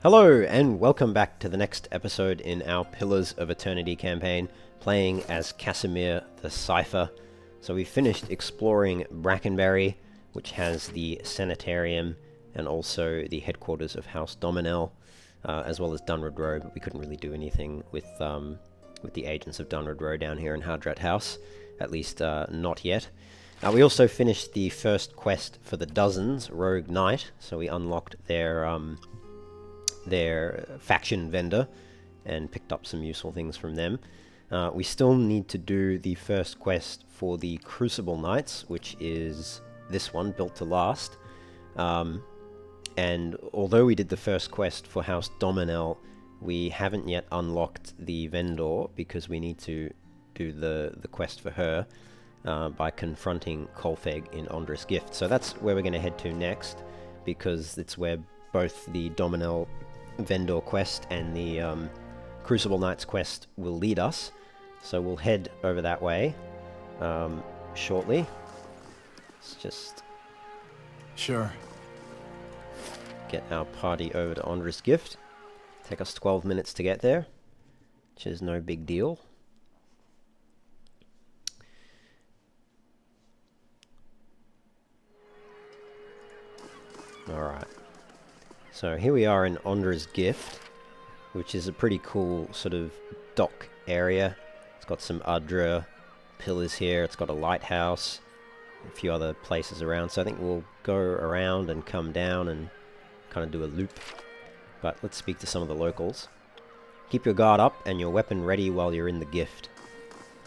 Hello, and welcome back to the next episode in our Pillars of Eternity campaign, playing as Kasemir the Cipher. So we finished exploring Brackenberry, which has the Sanitarium and also the headquarters of House Dominel, as well as Dunred Row, but we couldn't really do anything with the agents of Dunred Row down here in Hardrat House, at least not yet. We also finished the first quest for the Dozens, Rogue Knight, so we unlocked their faction vendor and picked up some useful things from them. We still need to do the first quest for the Crucible Knights, which is this one, Built to Last. And although we did the first quest for House Dominel, we haven't yet unlocked the vendor because we need to do the quest for her by confronting Kolfeg in Ondra's Gift. So that's where we're going to head to next, because it's where both the Dominel vendor quest and the Crucible Knights quest will lead us. So we'll head over that way shortly. Let's just get our party over to Ondra's Gift. Take us 12 minutes to get there, which is no big deal. Alright. So here we are in Ondra's Gift, which is a pretty cool sort of dock area. It's got some Udra pillars here, it's got a lighthouse, a few other places around, so I think we'll go around and come down and kind of do a loop. But let's speak to some of the locals. Keep your guard up and your weapon ready while you're in the gift.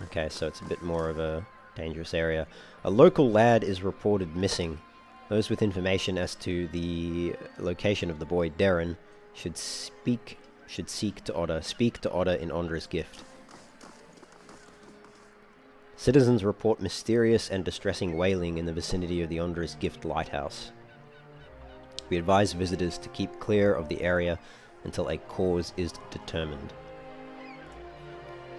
Okay, so it's a bit more of a dangerous area. A local lad is reported missing. Those with information as to the location of the boy Darren should speak to Otter in Ondra's Gift. Citizens report mysterious and distressing wailing in the vicinity of the Ondra's Gift lighthouse. We advise visitors to keep clear of the area until a cause is determined.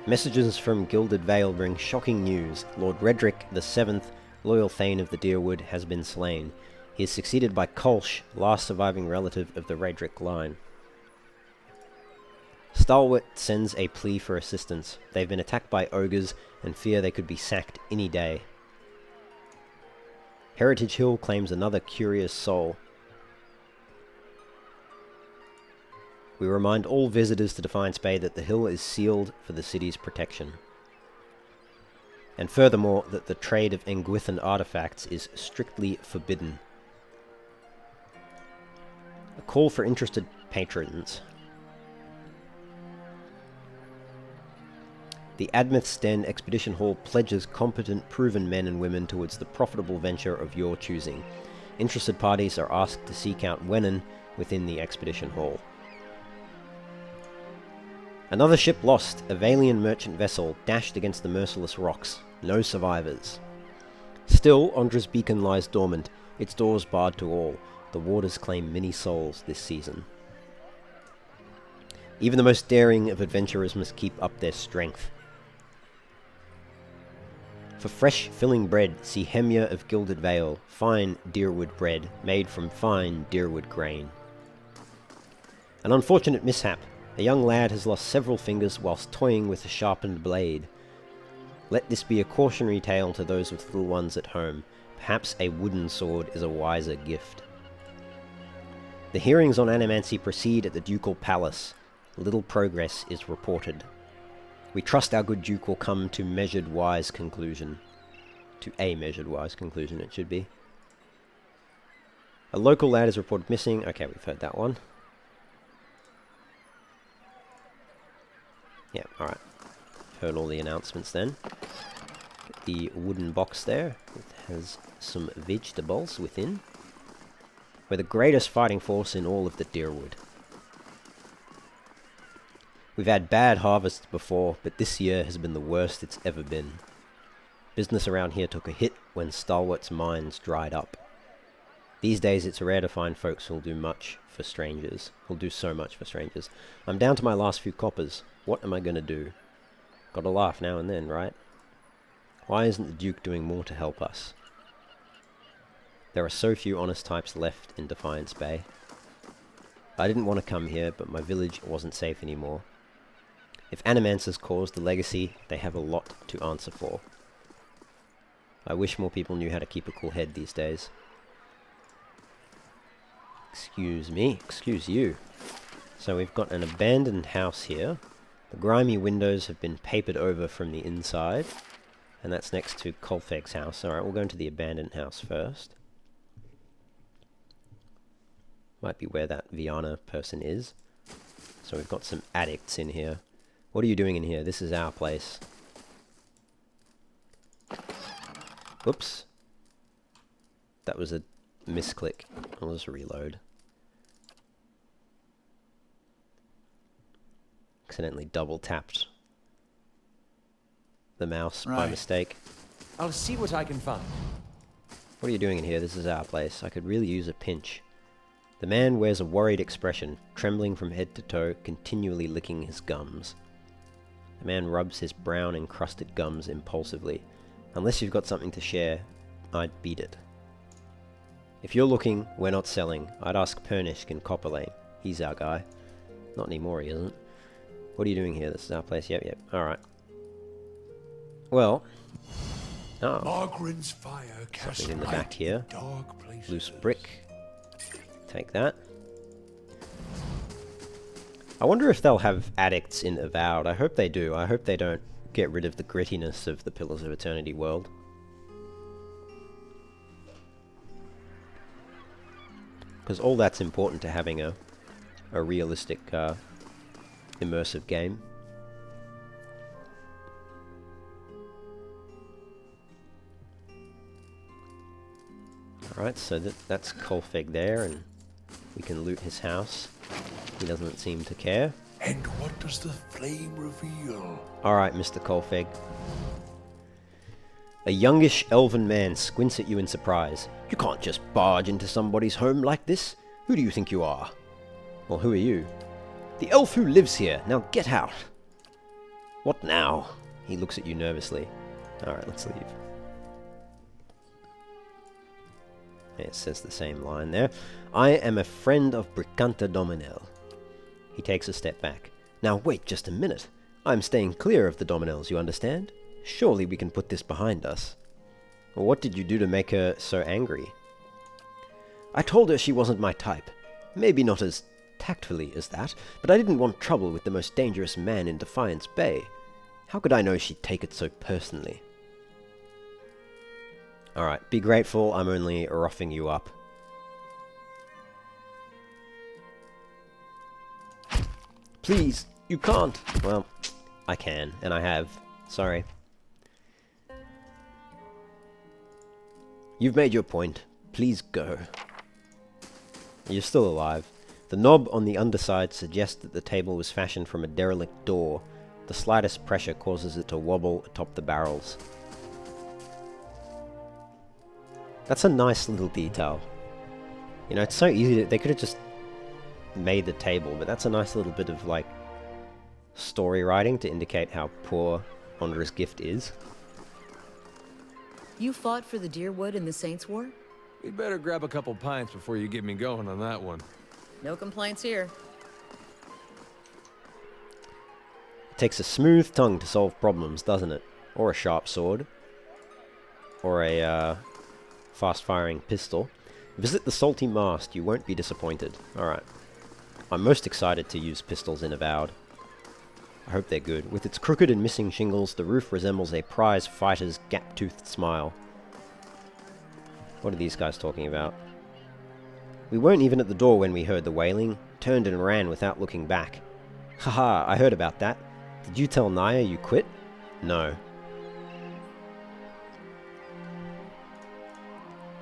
Messages from Gilded Vale bring shocking news. Lord Redrick the Seventh, loyal Thane of the Deerwood, has been slain. He is succeeded by Kolsch, last surviving relative of the Redrick line. Stalwart sends a plea for assistance. They've been attacked by ogres and fear they could be sacked any day. Heritage Hill claims another curious soul. We remind all visitors to Defiance Bay that the hill is sealed for the city's protection. And furthermore, that the trade of Engwithan artifacts is strictly forbidden. A call for interested patrons. The Admith's Den Expedition Hall pledges competent, proven men and women towards the profitable venture of your choosing. Interested parties are asked to seek out Wennen within the Expedition Hall. Another ship lost. A Valian merchant vessel dashed against the merciless rocks. No survivors. Still, Ondra's beacon lies dormant, its doors barred to all. The waters claim many souls this season. Even the most daring of adventurers must keep up their strength. For fresh, filling bread, see Hemia of Gilded Vale, fine deerwood bread, made from fine deerwood grain. An unfortunate mishap. A young lad has lost several fingers whilst toying with a sharpened blade. Let this be a cautionary tale to those with little ones at home. Perhaps a wooden sword is a wiser gift. The hearings on Animancy proceed at the Ducal Palace. Little progress is reported. We trust our good Duke will come to measured wise conclusion. To a measured wise conclusion, it should be. A local lad is reported missing. Okay, we've heard that one. Yeah, alright. Heard all the announcements then. Get the wooden box there. It has some vegetables within. We're the greatest fighting force in all of the Deerwood. We've had bad harvests before, but this year has been the worst it's ever been. Business around here took a hit when Stalwart's mines dried up. These days it's rare to find folks who'll do much for strangers. Who'll do so much for strangers. I'm down to my last few coppers. What am I going to do? Gotta laugh now and then, right? Why isn't the Duke doing more to help us? There are so few honest types left in Defiance Bay. I didn't want to come here, but my village wasn't safe anymore. If animancers caused the legacy, they have a lot to answer for. I wish more people knew how to keep a cool head these days. Excuse me, excuse you. So we've got an abandoned house here. The grimy windows have been papered over from the inside. And that's next to Kolfeg's house. Alright, we'll go into the abandoned house first. Might be where that Viana person is. So we've got some addicts in here. What are you doing in here? This is our place. Whoops. That was a misclick. I'll just reload. Accidentally double tapped the mouse by mistake. I'll see what I can find. What are you doing in here? This is our place. I could really use a pinch. The man wears a worried expression, trembling from head to toe, continually licking his gums. The man rubs his brown encrusted gums impulsively. Unless you've got something to share, I'd beat it. If you're looking, we're not selling. I'd ask Pernishk in Copper Lane. He's our guy. Not anymore, he isn't. What are you doing here? This is our place. Yep. Alright. Well. Oh. Margaren's fire something in the back here. Loose brick. Take that. I wonder if they'll have addicts in Avowed. I hope they do. I hope they don't get rid of the grittiness of the Pillars of Eternity world. Because all that's important to having a realistic, immersive game. Alright, so that's Kolfeg there, and we can loot his house. He doesn't seem to care. And what does the flame reveal? Alright, Mr. Kolfeg. A youngish elven man squints at you in surprise. You can't just barge into somebody's home like this. Who do you think you are? Well, who are you? The elf who lives here. Now get out. What now? He looks at you nervously. Alright, let's leave. It says the same line there. I am a friend of Bricanta Dominel. He takes a step back. Now wait just a minute. I'm staying clear of the Dominels, you understand? Surely we can put this behind us. Well, what did you do to make her so angry? I told her she wasn't my type. Maybe not as tactfully as that, but I didn't want trouble with the most dangerous man in Defiance Bay. How could I know she'd take it so personally? Alright, be grateful I'm only roughing you up. Please, you can't! Well, I can, and I have. Sorry. You've made your point. Please go. You're still alive. The knob on the underside suggests that the table was fashioned from a derelict door. The slightest pressure causes it to wobble atop the barrels. That's a nice little detail. You know, it's so easy to... They could have just made the table, but that's a nice little bit of, like, story writing to indicate how poor Ondra's gift is. You fought for the Deerwood in the Saints' War? We'd better grab a couple pints before you get me going on that one. No complaints here. It takes a smooth tongue to solve problems, doesn't it? Or a sharp sword. Or a, fast-firing pistol. Visit the Salty Mast, you won't be disappointed. Alright. I'm most excited to use pistols in Avowed. I hope they're good. With its crooked and missing shingles, the roof resembles a prize fighter's gap-toothed smile. What are these guys talking about? We weren't even at the door when we heard the wailing. Turned and ran without looking back. Haha, I heard about that. Did you tell Naya you quit? No.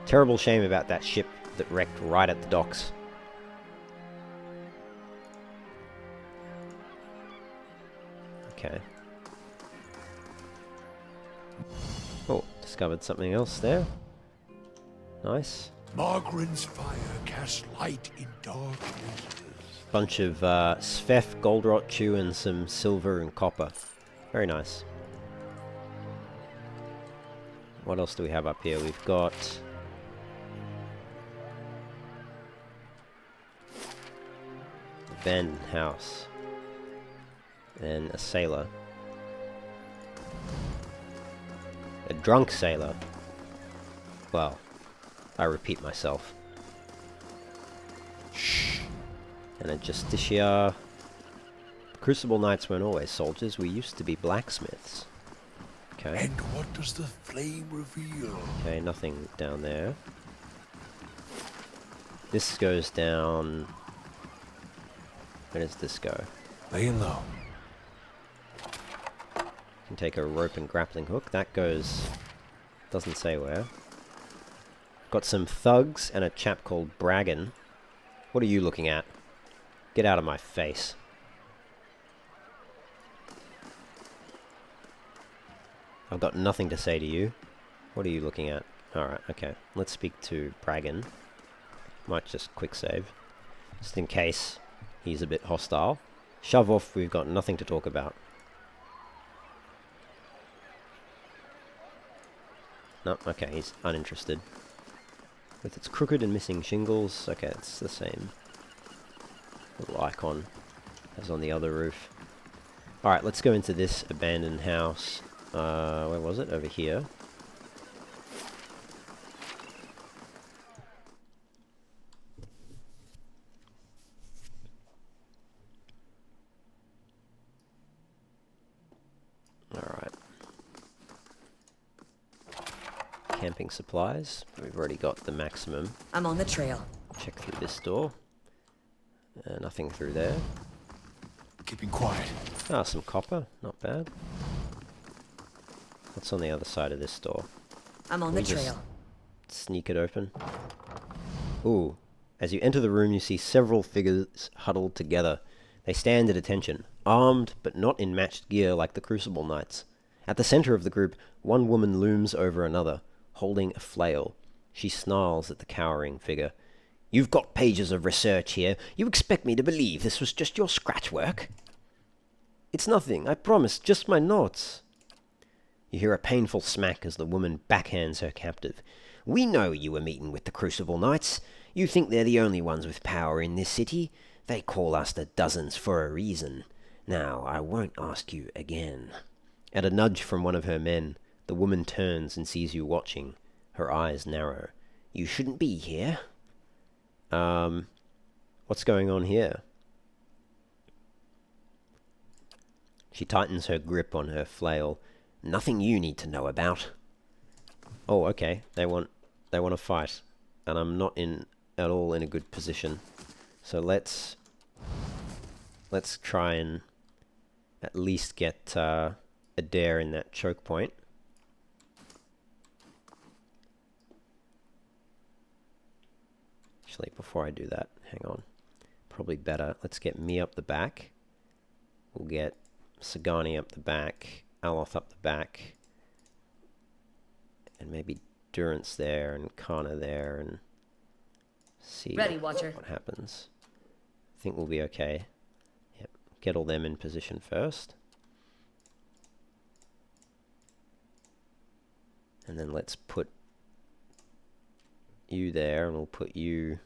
Terrible shame about that ship that wrecked right at the docks. Okay. Oh, discovered something else there. Nice. Margaren's fire casts light in dark places. Bunch of Svef, Goldrot Chew, and some silver and copper. Very nice. What else do we have up here? We've got... abandoned house. Then a sailor. A drunk sailor. Well, I repeat myself. Shh. And a Justicia. Crucible Knights weren't always soldiers, we used to be blacksmiths. Okay. And what does the flame reveal? Okay, nothing down there. This goes down... Where does this go? Laying low. Can take a rope and grappling hook. That goes... Doesn't say where. Got some thugs and a chap called Bragan. What are you looking at? Get out of my face. I've got nothing to say to you. What are you looking at? Alright, okay. Let's speak to Bragan. Might just quick save. Just in case he's a bit hostile. Shove off, we've got nothing to talk about. No, okay, he's uninterested. With its crooked and missing shingles, okay, it's the same little icon as on the other roof. Alright, let's go into this abandoned house. Where was it? Over here. Alright. Camping supplies. We've already got the maximum. I'm on the trail. Check through this door. Nothing through there. Keeping quiet. Ah, some copper. Not bad. What's on the other side of this door? I'm on the trail. Sneak it open. Ooh. As you enter the room, you see several figures huddled together. They stand at attention, armed but not in matched gear like the Crucible Knights. At the center of the group, one woman looms over another, holding a flail. She snarls at the cowering figure. "You've got pages of research here. You expect me to believe this was just your scratch work?" "It's nothing, I promise, just my notes." You hear a painful smack as the woman backhands her captive. "We know you were meeting with the Crucible Knights. You think they're the only ones with power in this city. They call us the dozens for a reason. Now, I won't ask you again." At a nudge from one of her men, the woman turns and sees you watching. Her eyes narrow. "You shouldn't be here." What's going on here? She tightens her grip on her flail. "Nothing you need to know about." Oh, okay. They want to fight, and I'm not at all in a good position. So let's try and at least get Adair in that choke point. Actually, before I do that, hang on. Probably better. Let's get me up the back. We'll get Sagani up the back. Aloth up the back. And maybe Durance there and Kana there and see Ready, Watcher. what happens. I think we'll be okay. Yep. Get all them in position first. And then let's put you there, and we'll put you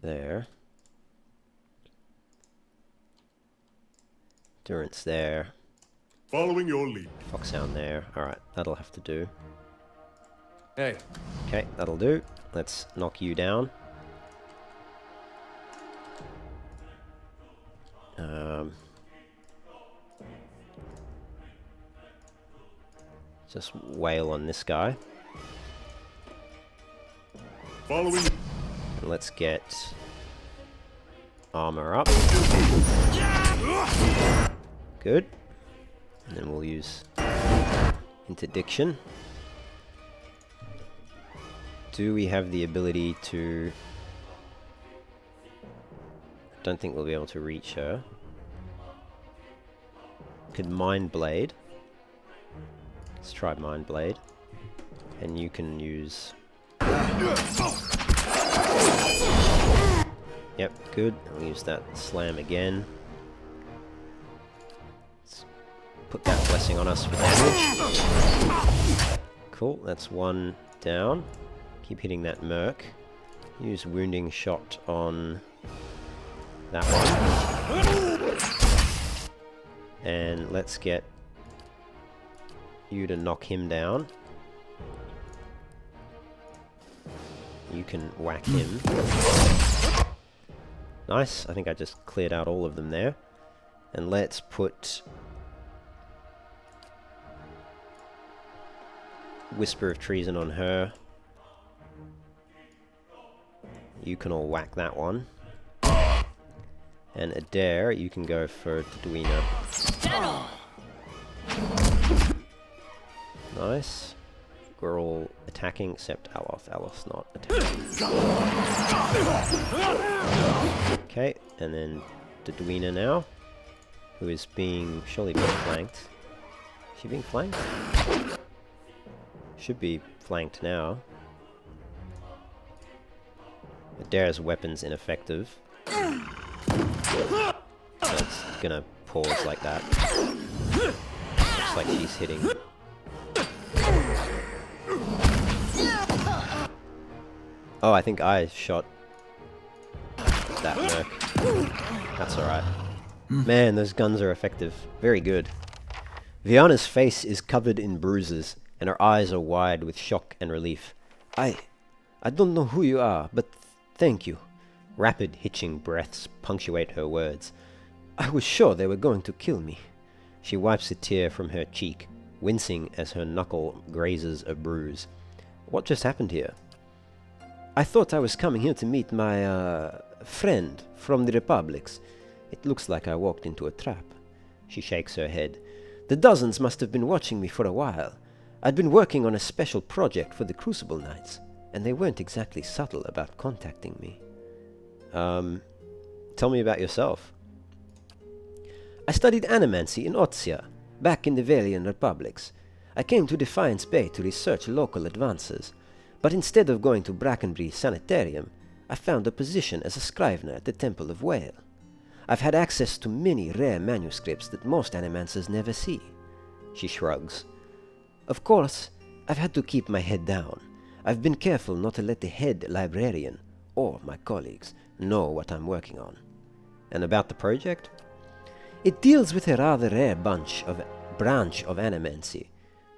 there. Durance there. Following your lead. Foxhound there. Alright, that'll have to do. Hey, Okay, that'll do. Let's knock you down. Just wail on this guy. Following. And let's get armor up. Good. And then we'll use interdiction. Do we have the ability to... Don't think we'll be able to reach her. Could Mind Blade. Let's try Mind Blade. And you can use... Yep, good. I'll use that slam again. Let's put that blessing on us for damage. Cool, that's one down. Keep hitting that merc. Use wounding shot on that one. And let's get you to knock him down. You can whack him. Nice. I think I just cleared out all of them there. And let's put Whisper of Treason on her. You can all whack that one. And Adair, you can go for Tadwina. Nice. We're all attacking except Aloth. Aloth's not attacking. Okay, and then Tadwina now, who is surely being flanked. Is she being flanked? Should be flanked now. Adair's weapon's ineffective. So it's gonna pause like that. Looks like she's hitting. Oh, I think I shot that merc. That's alright. Man, those guns are effective. Very good. Viana's face is covered in bruises, and her eyes are wide with shock and relief. I don't know who you are, but thank you. Rapid, hitching breaths punctuate her words. I was sure they were going to kill me. She wipes a tear from her cheek, wincing as her knuckle grazes a bruise. What just happened here? I thought I was coming here to meet my, friend from the Republics. It looks like I walked into a trap. She shakes her head. The dozens must have been watching me for a while. I'd been working on a special project for the Crucible Knights, and they weren't exactly subtle about contacting me. Tell me about yourself. I studied animancy in Otsia, back in the Valian Republics. I came to Defiance Bay to research local advances, but instead of going to Brackenbury Sanitarium, I found a position as a scrivener at the Temple of Whale. I've had access to many rare manuscripts that most animancers never see. She shrugs. Of course, I've had to keep my head down. I've been careful not to let the head librarian, or my colleagues, know what I'm working on. And about the project? It deals with a rather rare branch of animancy.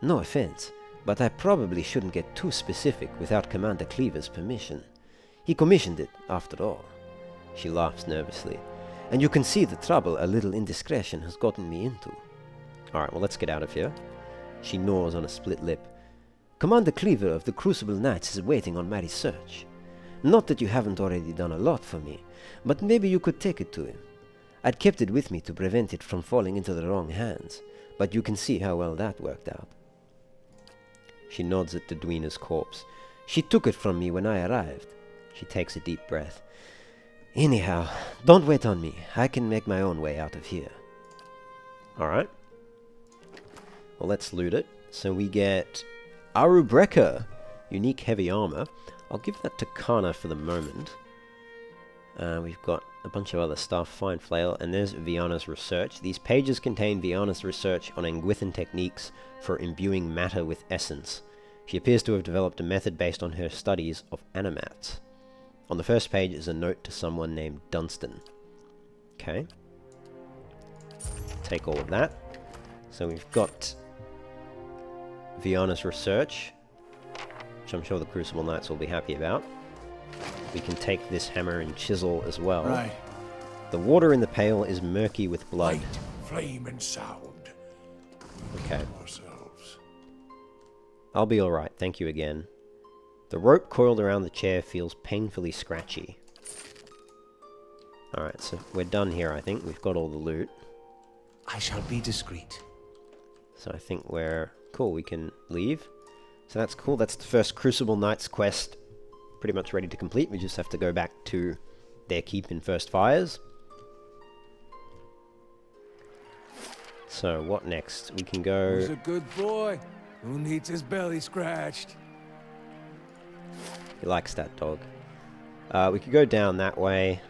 No offense, but I probably shouldn't get too specific without Commander Cleaver's permission. He commissioned it, after all. She laughs nervously. And you can see the trouble a little indiscretion has gotten me into. Alright, well, let's get out of here. She gnaws on a split lip. Commander Cleaver of the Crucible Knights is waiting on my research. Not that you haven't already done a lot for me, but maybe you could take it to him. I'd kept it with me to prevent it from falling into the wrong hands, but you can see how well that worked out. She nods at Tadwina's corpse. She took it from me when I arrived. She takes a deep breath. Anyhow, don't wait on me. I can make my own way out of here. Alright. Well, let's loot it. So we get Arubreka, unique heavy armor. I'll give that to Kana for the moment. We've got a bunch of other stuff. Fine flail. And there's Viana's research. These pages contain Viana's research on Engwithan techniques for imbuing matter with essence. She appears to have developed a method based on her studies of animats. On the first page is a note to someone named Dunstan. Okay. Take all of that. So we've got Viana's research, which I'm sure the Crucible Knights will be happy about. We can take this hammer and chisel as well. Right. The water in the pail is murky with blood. Light, flame, and sound. Okay. Ourselves. I'll be alright, thank you again. The rope coiled around the chair feels painfully scratchy. Alright, so we're done here, I think. We've got all the loot. I shall be discreet. So I think we're... cool, we can leave. So that's cool. That's the first Crucible Knights quest pretty much ready to complete. We just have to go back to their keep in First Fires. So what next? We can go... Who's a good boy? Who needs his belly scratched? He likes that dog. We could go down that way.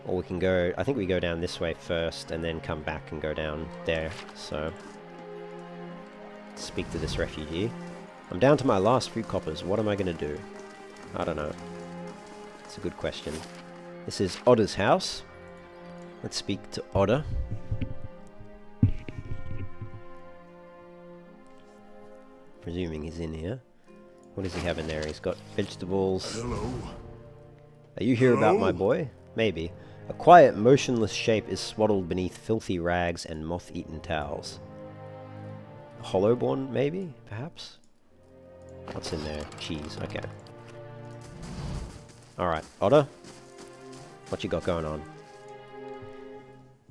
Or we can go... I think we go down this way first and then come back and go down there. So... speak to this refugee. I'm down to my last few coppers. What am I going to do? I don't know. It's a good question. This is Otter's house. Let's speak to Otter. Presuming he's in here. What does he have in there? He's got vegetables. Hello. Are you here about my boy? Maybe. A quiet, motionless shape is swaddled beneath filthy rags and moth-eaten towels. Hollowborn, maybe? Perhaps? What's in there? Cheese. Okay. Alright, Otter? What you got going on?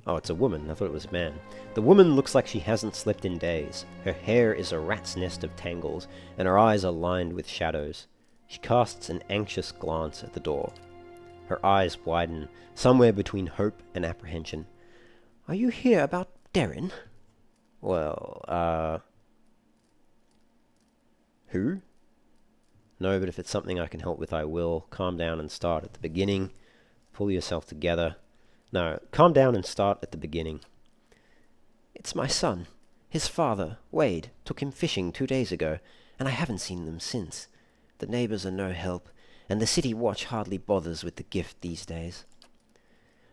Oh, it's a woman. I thought it was a man. The woman looks like she hasn't slept in days. Her hair is a rat's nest of tangles, and her eyes are lined with shadows. She casts an anxious glance at the door. Her eyes widen, somewhere between hope and apprehension. Are you here about Darren? Well, who? No, but if it's something I can help with, I will. Calm down and start at the beginning. Pull yourself together. No, calm down and start at the beginning. It's my son. His father, Wade, took him fishing 2 days ago, and I haven't seen them since. The neighbors are no help, and the city watch hardly bothers with the gift these days.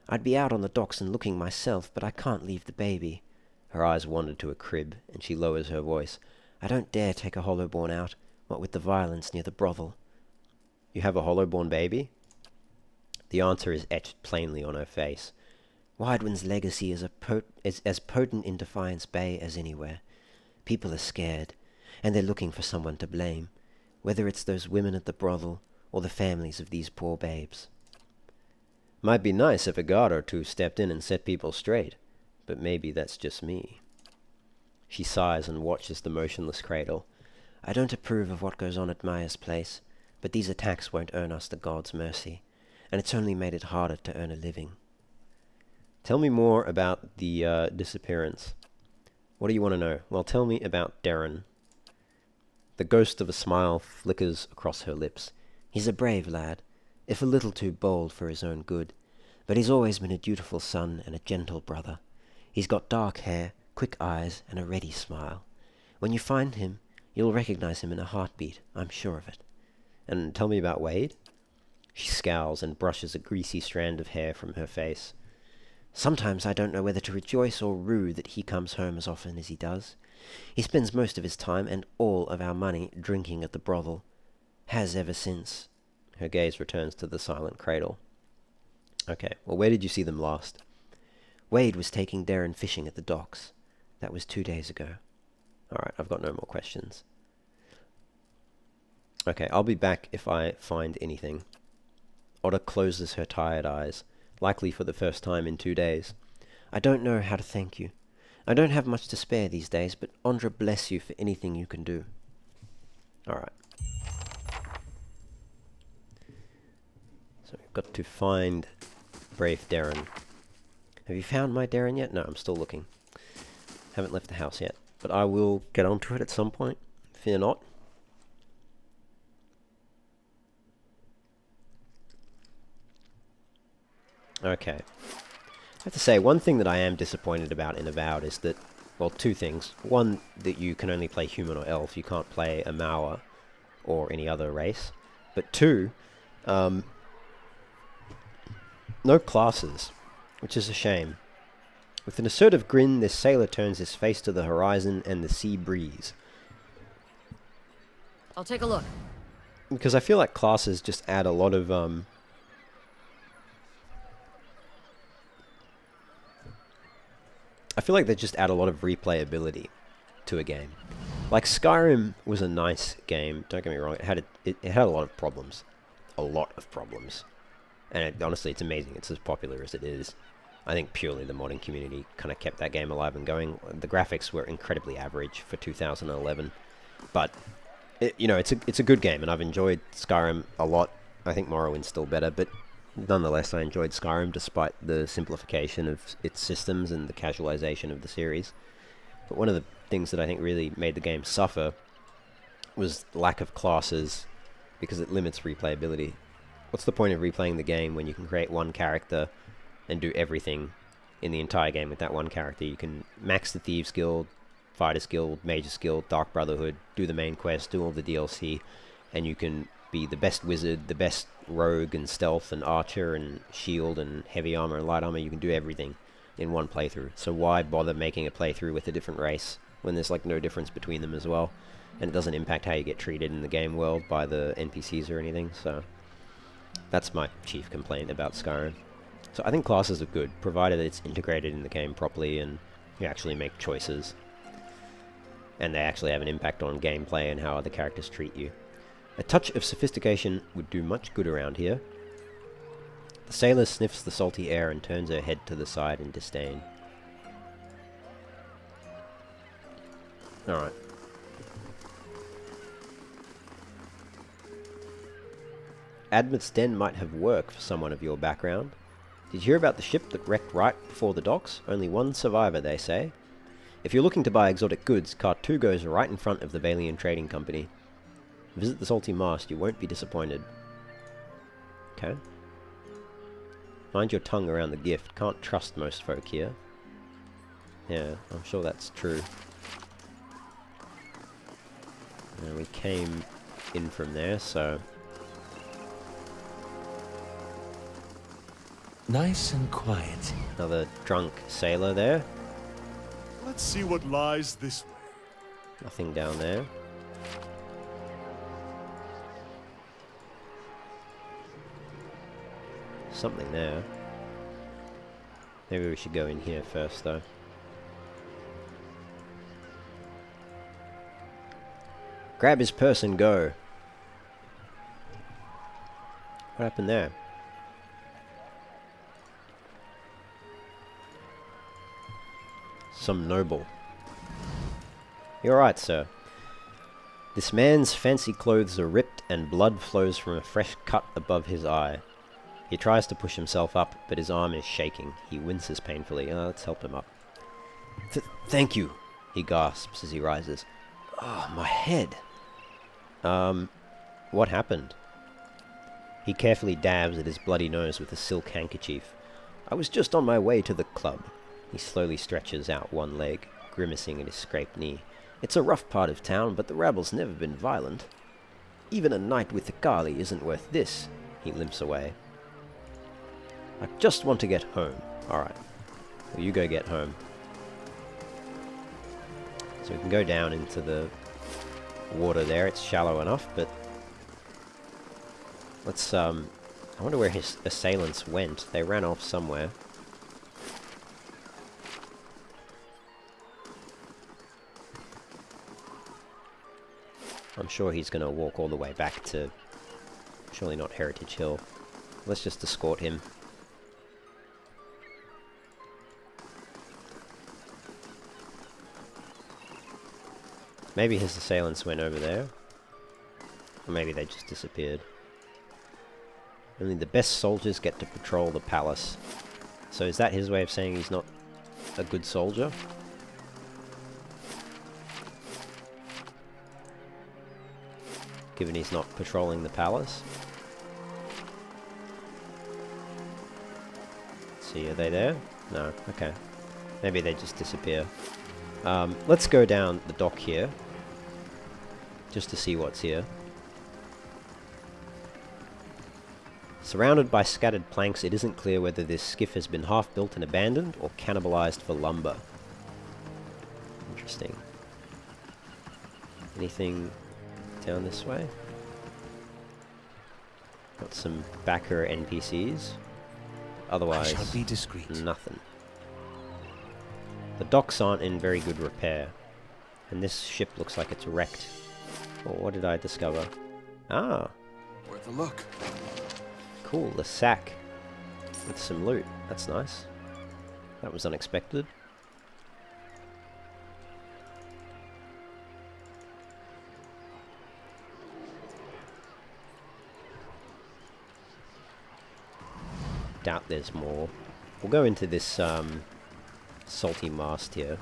I'd be out on the docks and looking myself, but I can't leave the baby. Her eyes wander to a crib, and she lowers her voice. I don't dare take a hollowborn out, what with the violence near the brothel. You have a hollowborn baby? The answer is etched plainly on her face. Widewind's legacy is as potent in Defiance Bay as anywhere. People are scared, and they're looking for someone to blame, whether it's those women at the brothel or the families of these poor babes. Might be nice if a guard or two stepped in and set people straight, but maybe that's just me. She sighs and watches the motionless cradle. I don't approve of what goes on at Maya's place, but these attacks won't earn us the god's mercy, and it's only made it harder to earn a living. Tell me more about the disappearance. What do you want to know? Well, tell me about Darren. The ghost of a smile flickers across her lips. He's a brave lad, if a little too bold for his own good, but he's always been a dutiful son and a gentle brother. He's got dark hair, quick eyes, and a ready smile. When you find him, you'll recognize him in a heartbeat, I'm sure of it. And tell me about Wade? She scowls and brushes a greasy strand of hair from her face. Sometimes I don't know whether to rejoice or rue that he comes home as often as he does. He spends most of his time and all of our money drinking at the brothel. Has ever since. Her gaze returns to the silent cradle. Okay, well, where did you see them last? Wade was taking Darren fishing at the docks. That was 2 days ago. Alright, I've got no more questions. Okay, I'll be back if I find anything. Otter closes her tired eyes, likely for the first time in 2 days. I don't know how to thank you. I don't have much to spare these days, but Ondra bless you for anything you can do. Alright. So we've got to find brave Darren. Have you found my Darren yet? No, I'm still looking. Haven't left the house yet, but I will get onto it at some point. Fear not. Okay. I have to say, one thing that I am disappointed about in Avowed is that, well, two things. One, that you can only play human or elf. You can't play a Maua or any other race. But two, no classes, which is a shame. With an assertive grin, this sailor turns his face to the horizon and the sea breeze. I'll take a look. Because I feel like classes just add a lot of, I feel like they just add a lot of replayability to a game. Like, Skyrim was a nice game, don't get me wrong, it had a lot of problems. A lot of problems. And honestly, it's amazing it's as popular as it is. I think purely the modding community kind of kept that game alive and going. The graphics were incredibly average for 2011. But, it's a good game, and I've enjoyed Skyrim a lot. I think Morrowind's still better, but nonetheless, I enjoyed Skyrim despite the simplification of its systems and the casualization of the series. But one of the things that I think really made the game suffer was lack of classes, because it limits replayability. What's the point of replaying the game when you can create one character and do everything in the entire game with that one character? You can max the Thieves Guild, Fighters Guild, Mages Guild, Dark Brotherhood, do the main quest, do all the DLC, and you can be the best wizard, the best rogue and stealth and archer and shield and heavy armor and light armor. You can do everything in one playthrough. So why bother making a playthrough with a different race when there's like no difference between them as well? And it doesn't impact how you get treated in the game world by the NPCs or anything. So that's my chief complaint about Skyrim. So I think classes are good, provided it's integrated in the game properly and you actually make choices. And they actually have an impact on gameplay and how other characters treat you. A touch of sophistication would do much good around here. The sailor sniffs the salty air and turns her head to the side in disdain. Alright. Admit's Den might have work for someone of your background. Did you hear about the ship that wrecked right before the docks? Only one survivor, they say. If you're looking to buy exotic goods, Cart 2 goes right in front of the Balian Trading Company. Visit the Salty Mast, you won't be disappointed. Okay. Mind your tongue around the gift. Can't trust most folk here. Yeah, I'm sure that's true. And we came in from there, so... Nice and quiet. Another drunk sailor there. Let's see what lies this way. Nothing down there. Something there. Maybe we should go in here first, though. Grab his purse and go. What happened there? Some noble. You're right, sir. This man's fancy clothes are ripped and blood flows from a fresh cut above his eye. He tries to push himself up, but his arm is shaking. He winces painfully. Let's help him up. Thank you, he gasps as he rises. Oh, my head. What happened? He carefully dabs at his bloody nose with a silk handkerchief. I was just on my way to the club. He slowly stretches out one leg, grimacing at his scraped knee. It's a rough part of town, but the rabble's never been violent. Even a night with the Kali isn't worth this. He limps away. I just want to get home. Alright. Well, you go get home. So we can go down into the water there. It's shallow enough, but... Let's, I wonder where his assailants went. They ran off somewhere. I'm sure he's going to walk all the way back to... Surely not Heritage Hill. Let's just escort him. Maybe his assailants went over there. Or maybe they just disappeared. Only the best soldiers get to patrol the palace. So is that his way of saying he's not a good soldier? Given he's not patrolling the palace. Let's see, are they there? No, okay. Maybe they just disappear. Let's go down the dock here. Just to see what's here. Surrounded by scattered planks, it isn't clear whether this skiff has been half built and abandoned or cannibalized for lumber. Interesting. Anything down this way? Got some backer NPCs. Otherwise, I shall be discreet. Nothing. The docks aren't in very good repair. And this ship looks like it's wrecked. Oh, what did I discover? Ah, Worth a look. cool, a sack with some loot. That's nice. That was unexpected. Doubt there's more. We'll go into this salty mast here.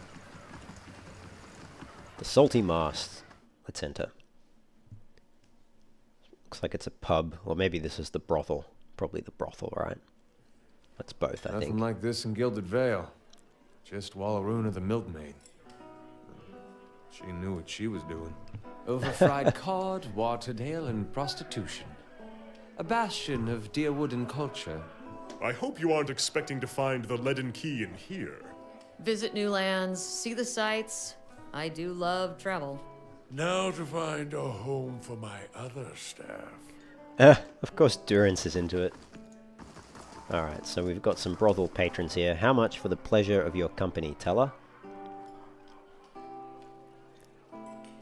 The salty mast. Let's enter. Looks like it's a pub, or maybe this is the brothel. Probably the brothel, right? That's both, I Nothing think. like this in Gilded Vale. Just Wallaroo of the milkmaid. She knew what she was doing. Overfried cod, watered ale, and prostitution. A bastion of Deerwooden culture. I hope you aren't expecting to find the leaden key in here. Visit new lands, see the sights. I do love travel. Now to find a home for my other staff. Of course Durance is into it. Alright, so we've got some brothel patrons here. How much for the pleasure of your company, teller?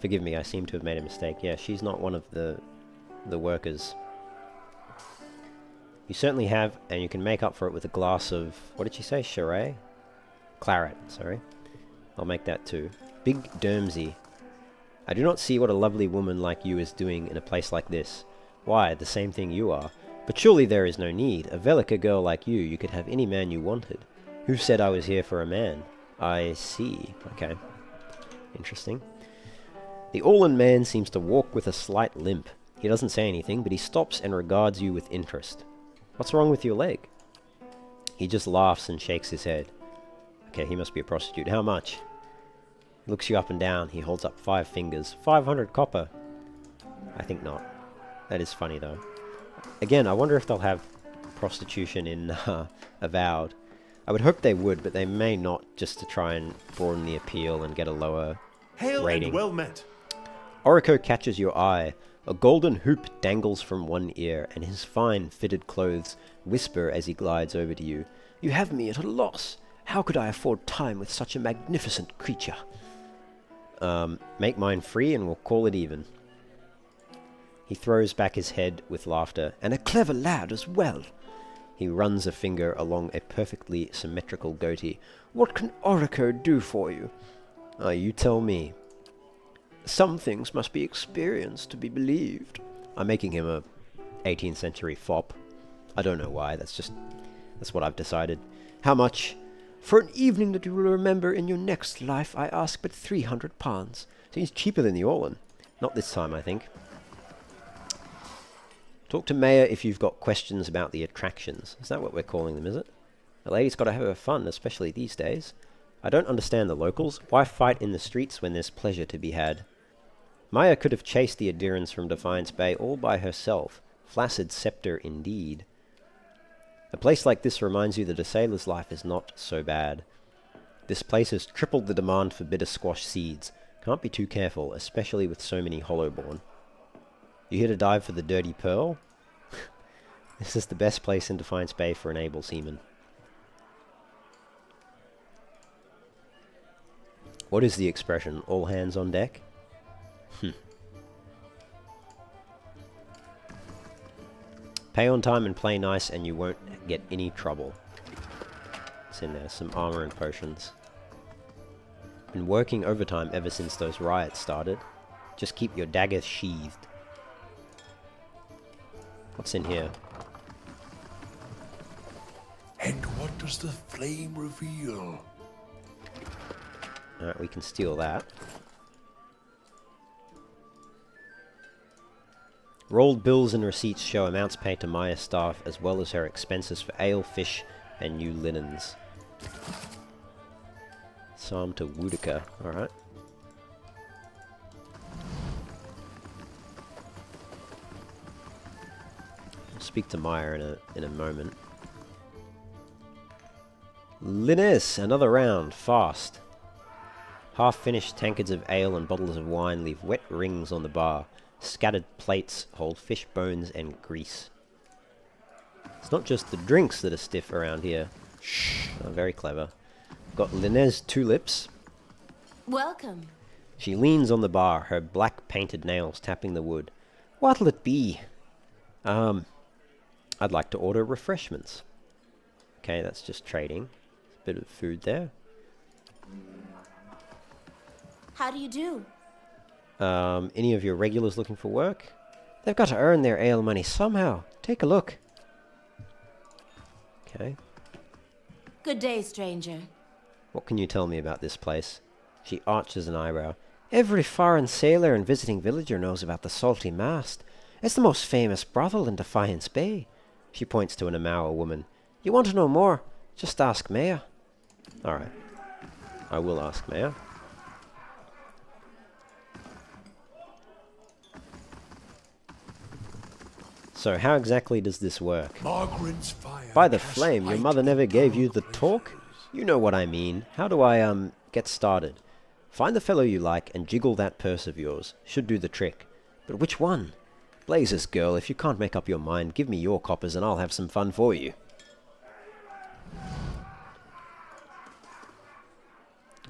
Forgive me, I seem to have made a mistake. Yeah, she's not one of the workers. You certainly have, and you can make up for it with a glass of... What did she say? Shiraz? Claret, sorry. I'll make that too. Big Dermsey. I do not see what a lovely woman like you is doing in a place like this. Why, the same thing you are. But surely there is no need. A Velika girl like you could have any man you wanted. Who said I was here for a man? I see. Okay. Interesting. The Orlan man seems to walk with a slight limp. He doesn't say anything, but he stops and regards you with interest. What's wrong with your leg? He just laughs and shakes his head. Okay, he must be a prostitute. How much? He looks you up and down. He holds up 5 fingers. 500 copper. I think not. That is funny, though. Again, I wonder if they'll have prostitution in Avowed. I would hope they would, but they may not, just to try and broaden the appeal and get a lower Hail rating. and well met. Orico catches your eye. A golden hoop dangles from one ear, and his fine, fitted clothes whisper as he glides over to you. You have me at a loss. How could I afford time with such a magnificent creature? Make mine free and we'll call it even. He throws back his head with laughter. And a clever lad as well. He runs a finger along a perfectly symmetrical goatee. What can Orico do for you? You tell me. Some things must be experienced to be believed. I'm making him a 18th century fop. I don't know why, that's what I've decided. How much? For an evening that you will remember in your next life, I ask but 300 pounds. Seems cheaper than the Orlan. Not this time, I think. Talk to Maya if you've got questions about the attractions. Is that what we're calling them, is it? A lady's got to have her fun, especially these days. I don't understand the locals. Why fight in the streets when there's pleasure to be had? Maya could have chased the Adherents from Defiance Bay all by herself. Flaccid scepter indeed. A place like this reminds you that a sailor's life is not so bad. This place has tripled the demand for bitter squash seeds. Can't be too careful, especially with so many hollowborn. You here to dive for the dirty pearl? This is the best place in Defiance Bay for an able seaman. What is the expression? All hands on deck? Pay on time and play nice and you won't get any trouble. It's in there, some armor and potions. Been working overtime ever since those riots started. Just keep your daggers sheathed. What's in here? And what does the flame reveal? Alright, we can steal that. Rolled bills and receipts show amounts paid to Maya's staff as well as her expenses for ale, fish, and new linens. Psalm to Woodica, alright. I'll speak to Maya in a moment. Linus, another round, fast. Half-finished tankards of ale and bottles of wine leave wet rings on the bar. Scattered plates hold fish bones and grease. It's not just the drinks that are stiff around here. Shh. Oh, very clever. Got Linez tulips. Welcome. She leans on the bar, her black painted nails tapping the wood. What'll it be? I'd like to order refreshments. Okay, that's just trading. Bit of food there. How do you do? Any of your regulars looking for work? They've got to earn their ale money somehow. Take a look. Okay. Good day, stranger. What can you tell me about this place? She arches an eyebrow. Every foreign sailor and visiting villager knows about the Salty Mast. It's the most famous brothel in Defiance Bay. She points to an Amawa woman. You want to know more? Just ask Maya. Alright. I will ask Maya. So how exactly does this work? Margaret's fire. By the cast flame, your light mother never in gave you the dark talk? places. You know what I mean. How do I, get started? Find the fellow you like and jiggle that purse of yours. Should do the trick. But which one? Blazes, girl, if you can't make up your mind, give me your coppers and I'll have some fun for you.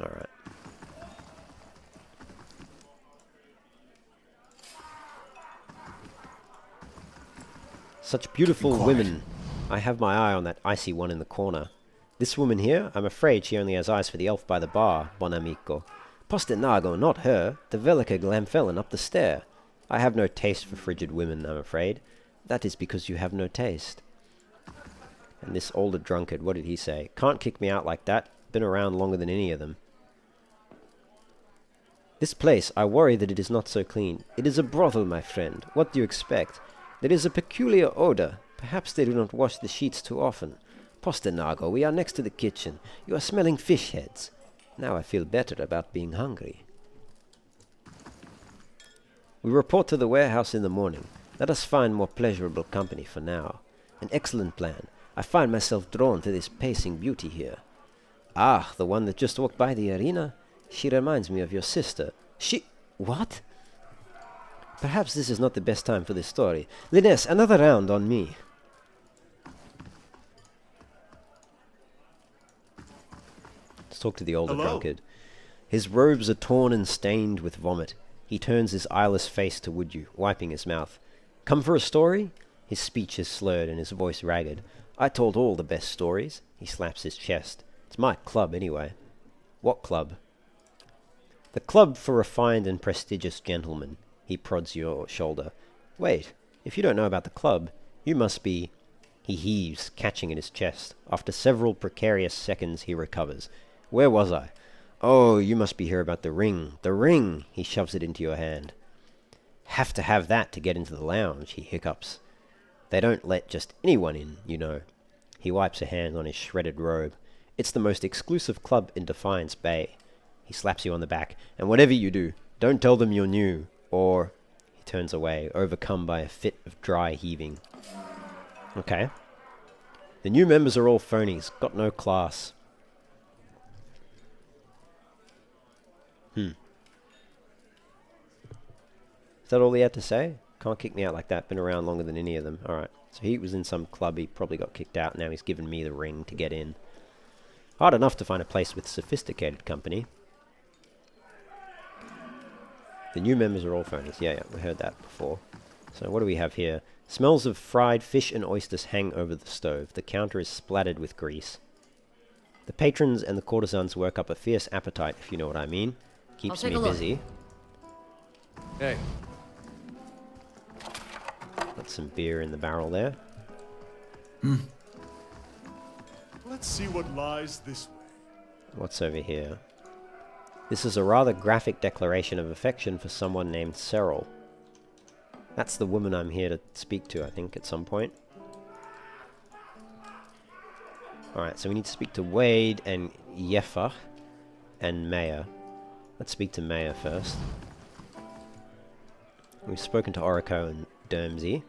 Alright. Such beautiful women. I have my eye on that icy one in the corner. This woman here, I'm afraid she only has eyes for the elf by the bar, bon amico. Postenago, not her, the Velica Glamfelin up the stair. I have no taste for frigid women, I'm afraid. That is because you have no taste. And this older drunkard, what did he say? Can't kick me out like that. Been around longer than any of them. This place, I worry that it is not so clean. It is a brothel, my friend. What do you expect? There is a peculiar odor. Perhaps they do not wash the sheets too often. Postenago, we are next to the kitchen. You are smelling fish heads. Now I feel better about being hungry. We report to the warehouse in the morning. Let us find more pleasurable company for now. An excellent plan. I find myself drawn to this pacing beauty here. Ah, the one that just walked by the arena? She reminds me of your sister. She... What? Perhaps this is not the best time for this story. Linnes, another round on me. Let's talk to the older drunkard. His robes are torn and stained with vomit. He turns his eyeless face toward you, wiping his mouth. Come for a story? His speech is slurred and his voice ragged. I told all the best stories. He slaps his chest. It's my club, anyway. What club? The club for refined and prestigious gentlemen. He prods your shoulder. Wait, if you don't know about the club, you must be... He heaves, catching at his chest. After several precarious seconds, he recovers. Where was I? Oh, you must be here about the ring. The ring! He shoves it into your hand. Have to have that to get into the lounge, he hiccups. They don't let just anyone in, you know. He wipes a hand on his shredded robe. It's the most exclusive club in Defiance Bay. He slaps you on the back. And whatever you do, don't tell them you're new. Or... He turns away, overcome by a fit of dry heaving. Okay. The new members are all phonies. Got no class. Is that all he had to say? Can't kick me out like that. Been around longer than any of them. Alright. So he was in some club. He probably got kicked out. Now he's given me the ring to get in. Hard enough to find a place with sophisticated company. The new members are all phonies. Yeah, we heard that before. So what do we have here? Smells of fried fish and oysters hang over the stove. The counter is splattered with grease. The patrons and the courtesans work up a fierce appetite, if you know what I mean. Keeps me busy. Hey. Got some beer in the barrel there. Let's see what lies this way. What's over here? This is a rather graphic declaration of affection for someone named Cyril. That's the woman I'm here to speak to, I think, at some point. Alright, so we need to speak to Wade and Yeffa and Maya. Let's speak to Maya first. We've spoken to Oriko and Dermsy.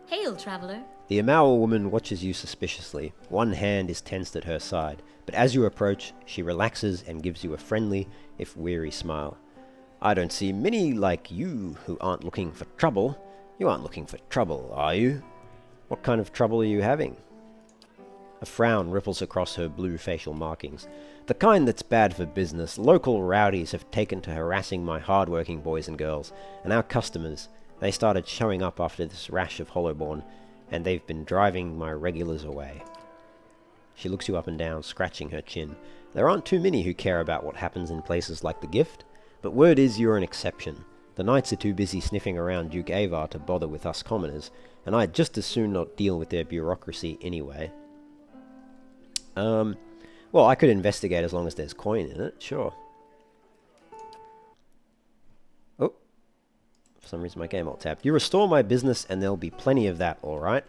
Hail, traveler. The Amawa woman watches you suspiciously. One hand is tensed at her side, but as you approach, she relaxes and gives you a friendly, if weary smile. I don't see many like you who aren't looking for trouble. You aren't looking for trouble, are you? What kind of trouble are you having? A frown ripples across her blue facial markings. The kind that's bad for business. Local rowdies have taken to harassing my hard-working boys and girls, and our customers. They started showing up after this rash of Hollowborn, and they've been driving my regulars away. She looks you up and down, scratching her chin. There aren't too many who care about what happens in places like the Gift, but word is you're an exception. The knights are too busy sniffing around Duke Avar to bother with us commoners, and I'd just as soon not deal with their bureaucracy anyway. Well, I could investigate as long as there's coin in it, sure. Oh. For some reason my game alt tabbed. You restore my business and there'll be plenty of that, alright?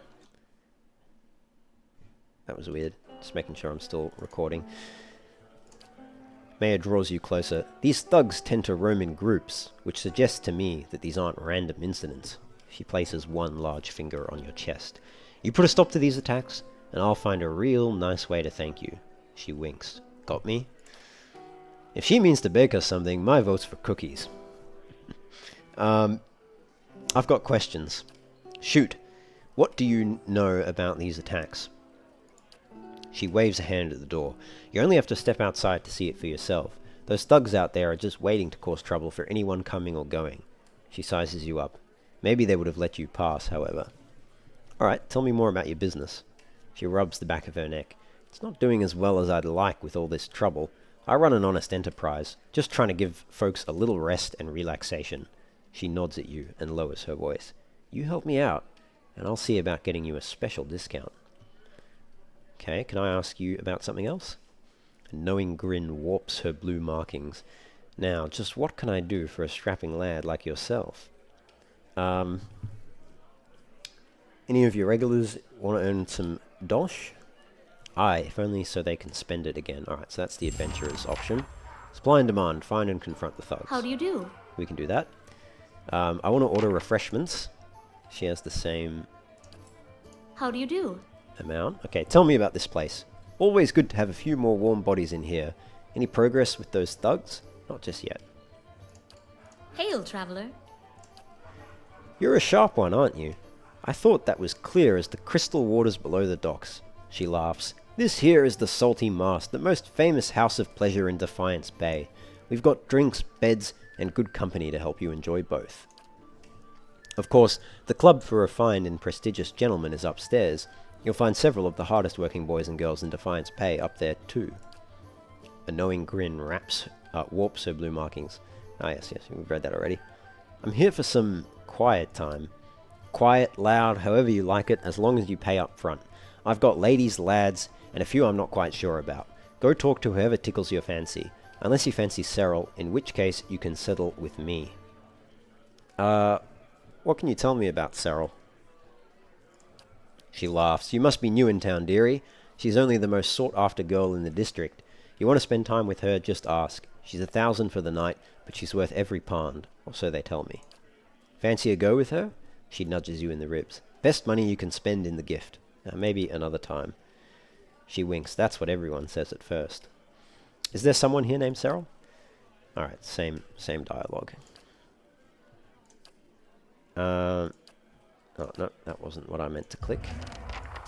That was weird. Just making sure I'm still recording. Maya draws you closer. These thugs tend to roam in groups, which suggests to me that these aren't random incidents. She places one large finger on your chest. You put a stop to these attacks, and I'll find a real nice way to thank you. She winks. Got me? If she means to bake us something, my vote's for cookies. I've got questions. Shoot. What do you know about these attacks? She waves a hand at the door. You only have to step outside to see it for yourself. Those thugs out there are just waiting to cause trouble for anyone coming or going. She sizes you up. Maybe they would have let you pass, however. Alright, tell me more about your business. She rubs the back of her neck. It's not doing as well as I'd like with all this trouble. I run an honest enterprise, just trying to give folks a little rest and relaxation. She nods at you and lowers her voice. You help me out, and I'll see about getting you a special discount. Okay, can I ask you about something else? A knowing grin warps her blue markings. Now, just what can I do for a strapping lad like yourself? Any of your regulars want to earn some dosh? Aye, if only so they can spend it again. Alright, so that's the adventurer's option. Supply and demand, find and confront the thugs. How do you do? We can do that. I want to order refreshments. She has the same How do you do? amount. Okay, tell me about this place. Always good to have a few more warm bodies in here. Any progress with those thugs? Not just yet. Hail, traveler. You're a sharp one, aren't you? I thought that was clear as the crystal waters below the docks. She laughs. This here is the Salty Mast, the most famous house of pleasure in Defiance Bay. We've got drinks, beds, and good company to help you enjoy both. Of course, the club for refined and prestigious gentlemen is upstairs. You'll find several of the hardest working boys and girls in Defiance Bay up there too. A knowing grin warps her blue markings. Ah yes, we've read that already. I'm here for some quiet time. Quiet, loud, however you like it, as long as you pay up front. I've got ladies, lads, and a few I'm not quite sure about. Go talk to whoever tickles your fancy. Unless you fancy Cyril, in which case you can settle with me. What can you tell me about Cyril? She laughs. You must be new in town, dearie. She's only the most sought-after girl in the district. You want to spend time with her, just ask. She's 1,000 for the night, but she's worth every pound, or so they tell me. Fancy a go with her? She nudges you in the ribs. Best money you can spend in the gift. Maybe another time. She winks. That's what everyone says at first. Is there someone here named Cyril? Alright, same dialogue. Oh, no, that wasn't what I meant to click.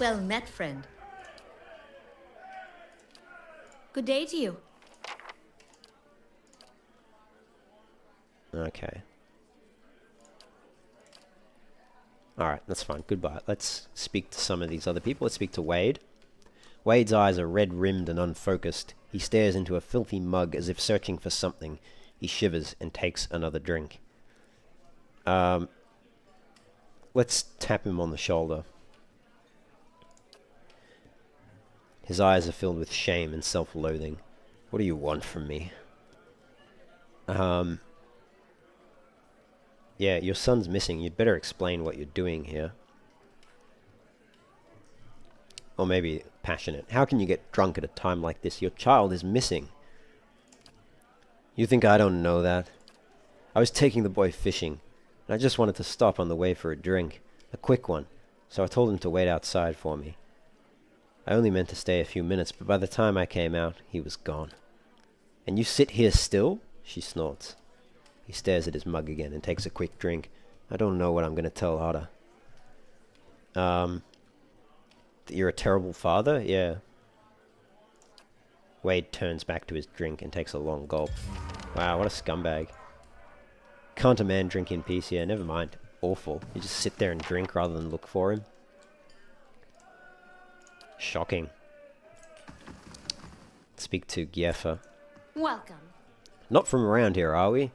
Well met, friend. Good day to you. Okay. Alright, that's fine. Goodbye. Let's speak to some of these other people. Let's speak to Wade. Wade's eyes are red-rimmed and unfocused. He stares into a filthy mug as if searching for something. He shivers and takes another drink. Let's tap him on the shoulder. His eyes are filled with shame and self-loathing. What do you want from me? Yeah, your son's missing. You'd better explain what you're doing here. Or maybe passionate. How can you get drunk at a time like this? Your child is missing. You think I don't know that? I was taking the boy fishing, and I just wanted to stop on the way for a drink. A quick one. So I told him to wait outside for me. I only meant to stay a few minutes, but by the time I came out, he was gone. And you sit here still? She snorts. He stares at his mug again and takes a quick drink. I don't know what I'm going to tell Otter. That you're a terrible father? Yeah. Wade turns back to his drink and takes a long gulp. Wow, what a scumbag. Can't a man drink in peace? Yeah, never mind. Awful. You just sit there and drink rather than look for him. Shocking. Speak to Giefa. Welcome. Not from around here, are we?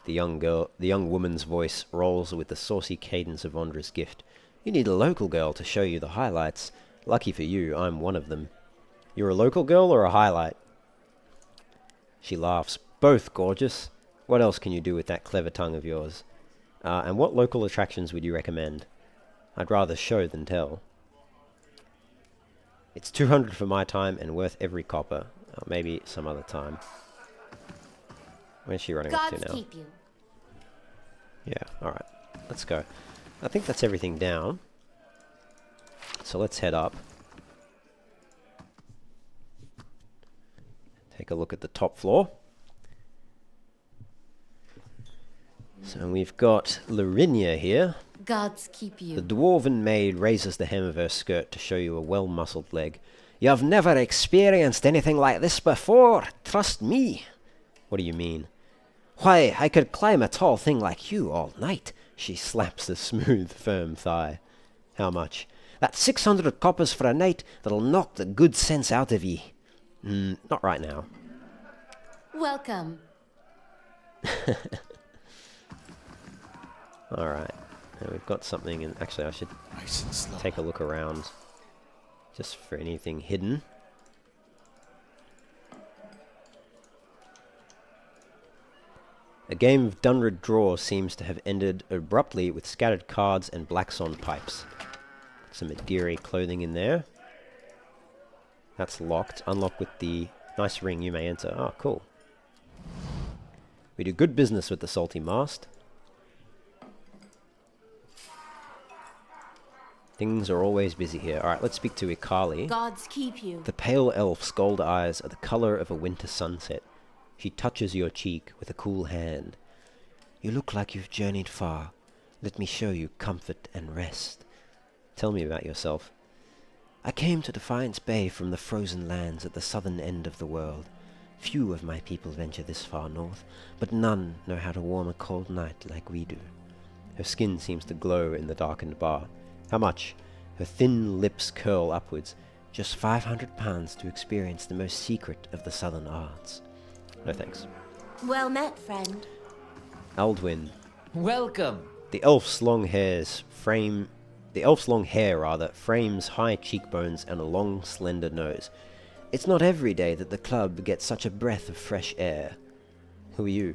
The young woman's voice rolls with the saucy cadence of Ondra's gift. You need a local girl to show you the highlights. Lucky for you, I'm one of them. You're a local girl or a highlight? She laughs. Both gorgeous. What else can you do with that clever tongue of yours? And what local attractions would you recommend? I'd rather show than tell. It's 200 for my time and worth every copper. Maybe some other time. Where's she running up to Gods now? keep you. Yeah, alright. Let's go. I think that's everything down. So let's head up. Take a look at the top floor. So we've got Larinia here. Gods keep The you. dwarven maid raises the hem of her skirt to show you a well-muscled leg. You've never experienced anything like this before, trust me. What do you mean? Why, I could climb a tall thing like you all night. She slaps the smooth, firm thigh. How much? That's 600 coppers for a night that'll knock the good sense out of ye. Not right now. Welcome. Alright. Now we've got something, and actually I should Nice and slow. take a look around just for anything hidden. A game of Dunrid Draw seems to have ended abruptly with scattered cards and blackson pipes. Some Adiri clothing in there. That's locked. Unlock with the nice ring, you may enter. Oh, cool. We do good business with the Salty Mast. Things are always busy here. Alright, let's speak to Ikali. Gods keep you. The pale elf's gold eyes are the color of a winter sunset. She touches your cheek with a cool hand. You look like you've journeyed far. Let me show you comfort and rest. Tell me about yourself. I came to Defiance Bay from the frozen lands at the southern end of the world. Few of my people venture this far north, but none know how to warm a cold night like we do. Her skin seems to glow in the darkened bar. How much? Her thin lips curl upwards. Just 500 pounds to experience the most secret of the southern arts. No thanks. Well met, friend. Aldwin. Welcome. The elf's long hair frames high cheekbones and a long, slender nose. It's not every day that the club gets such a breath of fresh air. Who are you?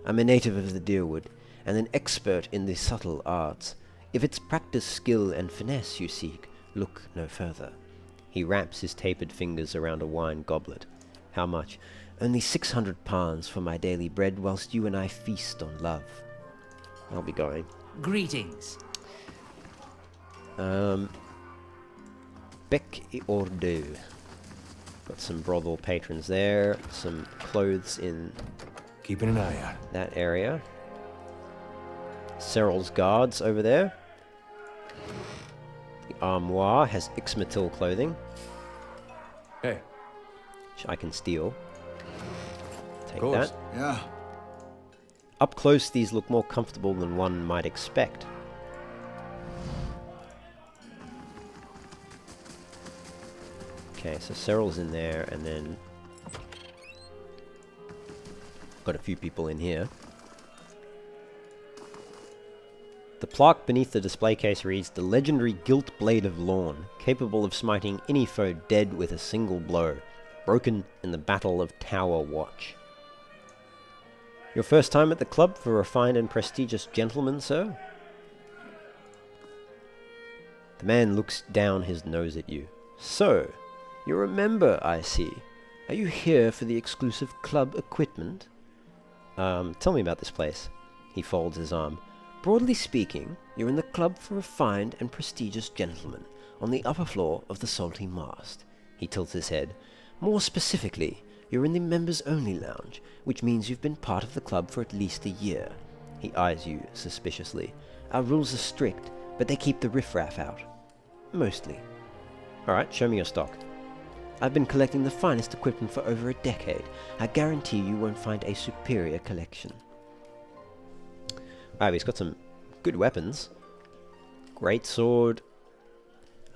I'm a native of the Deerwood, and an expert in the subtle arts. If it's practice, skill, and finesse you seek, look no further. He wraps his tapered fingers around a wine goblet. How much? Only 600 pounds for my daily bread, whilst you and I feast on love. I'll be going. Greetings. Bec or do. Got some brothel patrons there, some clothes in Keeping an eye out. that area. Cyril's guards over there. The armoire has Ixmatil clothing, Hey, which I can steal. Take course. that. Yeah. Up close, these look more comfortable than one might expect. Okay, so Cyril's in there, and then got a few people in here. The plaque beneath the display case reads, "The legendary Gilt Blade of Lorn, capable of smiting any foe dead with a single blow, broken in the Battle of Tower Watch." Your first time at the club for a refined and prestigious gentleman, sir? The man looks down his nose at you. So, you're a member, I see. Are you here for the exclusive club equipment? Tell me about this place. He folds his arm. Broadly speaking, you're in the club for refined and prestigious gentlemen, on the upper floor of the Salty Mast. He tilts his head. More specifically, you're in the members-only lounge, which means you've been part of the club for at least a year. He eyes you suspiciously. Our rules are strict, but they keep the riffraff out. Mostly. Alright, show me your stock. I've been collecting the finest equipment for over a decade. I guarantee you won't find a superior collection. Alright, he's got some good weapons. Great sword,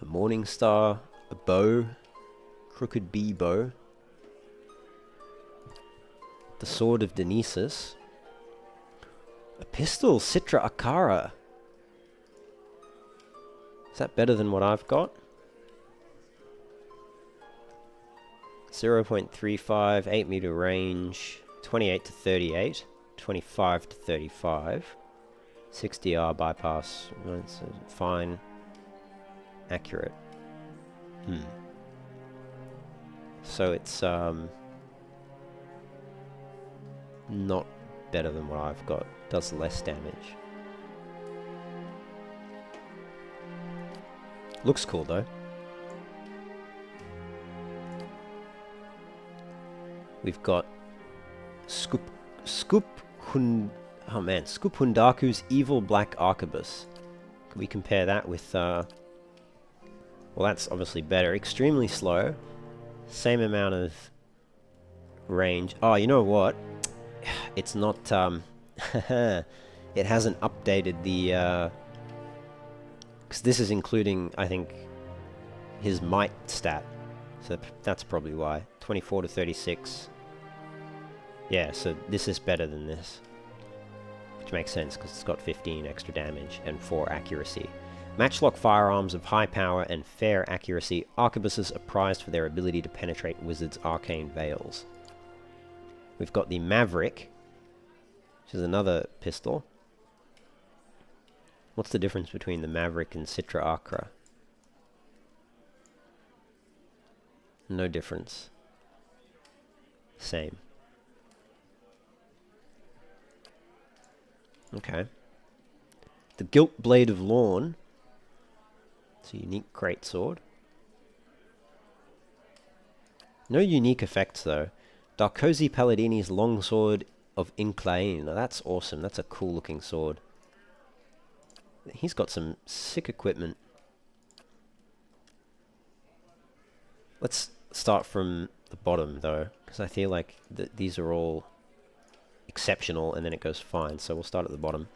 a morning star, a bow, crooked bee bow, the sword of Dionysus, a pistol, Citra Akara. Is that better than what I've got? 0.35, 8 meter range, 28 to 38, 25 to 35. 60R bypass, that's fine, accurate. So it's not better than what I've got. Does less damage. Looks cool though. We've got Hundaku's Evil Black Arquebus. Can we compare that with, well, that's obviously better. Extremely slow. Same amount of range. Oh, you know what? It's not, it hasn't updated the, because this is including, I think, his might stat. So that's probably why. 24 to 36. Yeah, so this is better than this. Which makes sense, because it's got 15 extra damage and 4 accuracy. Matchlock firearms of high power and fair accuracy, arquebuses are prized for their ability to penetrate wizards' arcane veils. We've got the Maverick, which is another pistol. What's the difference between the Maverick and Citra Acra? No difference. Same. Okay. The Gilt Blade of Lorn. It's a unique greatsword. No unique effects though. Darkosi Paladini's Longsword of Inclain. Now that's awesome. That's a cool looking sword. He's got some sick equipment. Let's start from the bottom though, because I feel like these are all exceptional and then it goes fine. So we'll start at the bottom.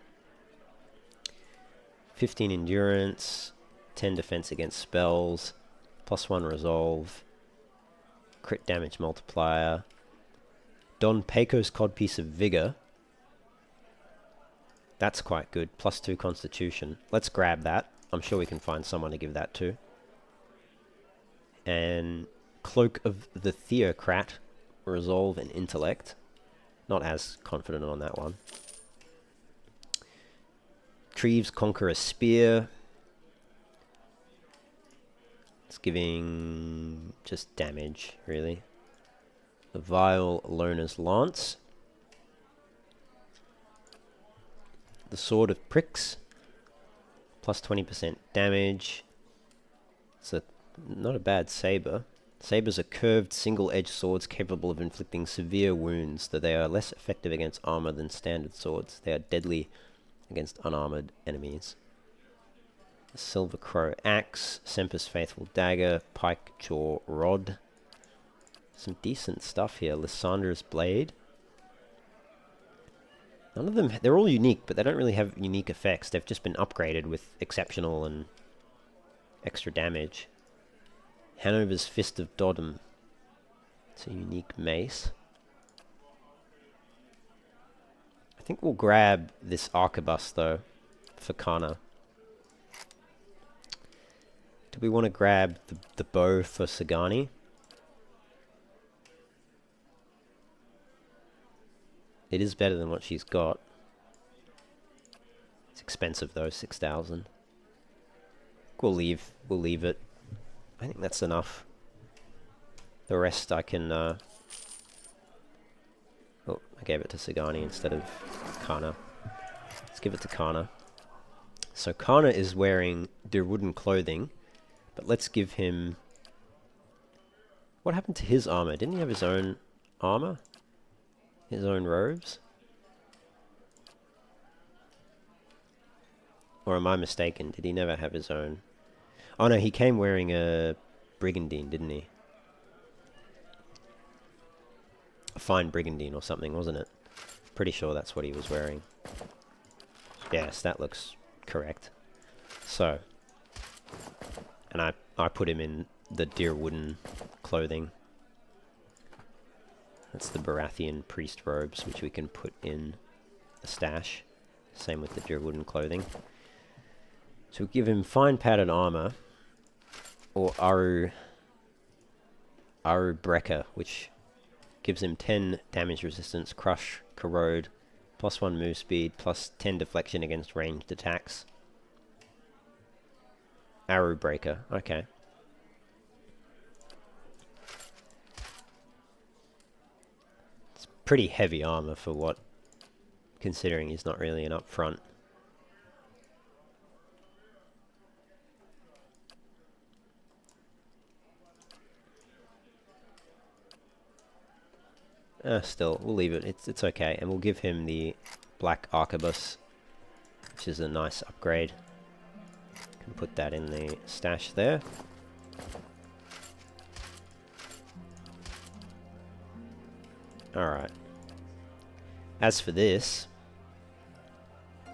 15 endurance, 10 defense against spells, +1 resolve, crit damage multiplier. Don Pecos Codpiece of Vigor. That's quite good. +2 constitution. Let's grab that. I'm sure we can find someone to give that to. And Cloak of the Theocrat. Resolve and intellect. Not as confident on that one. Treves Conqueror Spear. It's giving just damage, really. The Vile Loner's Lance. The Sword of Pricks. +20% damage. It's not a bad saber. Sabers are curved, single-edged swords capable of inflicting severe wounds, though they are less effective against armor than standard swords. They are deadly against unarmored enemies. The Silver Crow Axe, Sempus Faithful Dagger, Pike Jaw Rod. Some decent stuff here. Lysandra's Blade. None of them, they're all unique, but they don't really have unique effects. They've just been upgraded with exceptional and extra damage. Hanover's Fist of Dodom. It's a unique mace. I think we'll grab this arquebus though for Kana. Do we want to grab the bow for Sagani? It is better than what she's got. It's expensive though, 6,000. We'll leave it. I think that's enough. The rest I can, oh, I gave it to Sagani instead of Kana. Let's give it to Kana. So Kana is wearing Dirwooden clothing, but let's give him... What happened to his armor? Didn't he have his own armor? His own robes? Or am I mistaken? Did he never have his own? Oh no, he came wearing a brigandine, didn't he? A fine brigandine or something, wasn't it? Pretty sure that's what he was wearing. Yes, that looks correct. So, and I put him in the Dirwooden clothing. That's the Baratheon priest robes, which we can put in a stash. Same with the Dirwooden clothing. So we'll give him fine padded armor, or Aru Brecker, which gives him 10 damage resistance, crush, corrode, +1 move speed, +10 deflection against ranged attacks. Aru Breaker, okay. It's pretty heavy armor for what, considering he's not really an up front. Still, we'll leave it. It's okay. And we'll give him the black arquebus, which is a nice upgrade. Can put that in the stash there. Alright. As for this,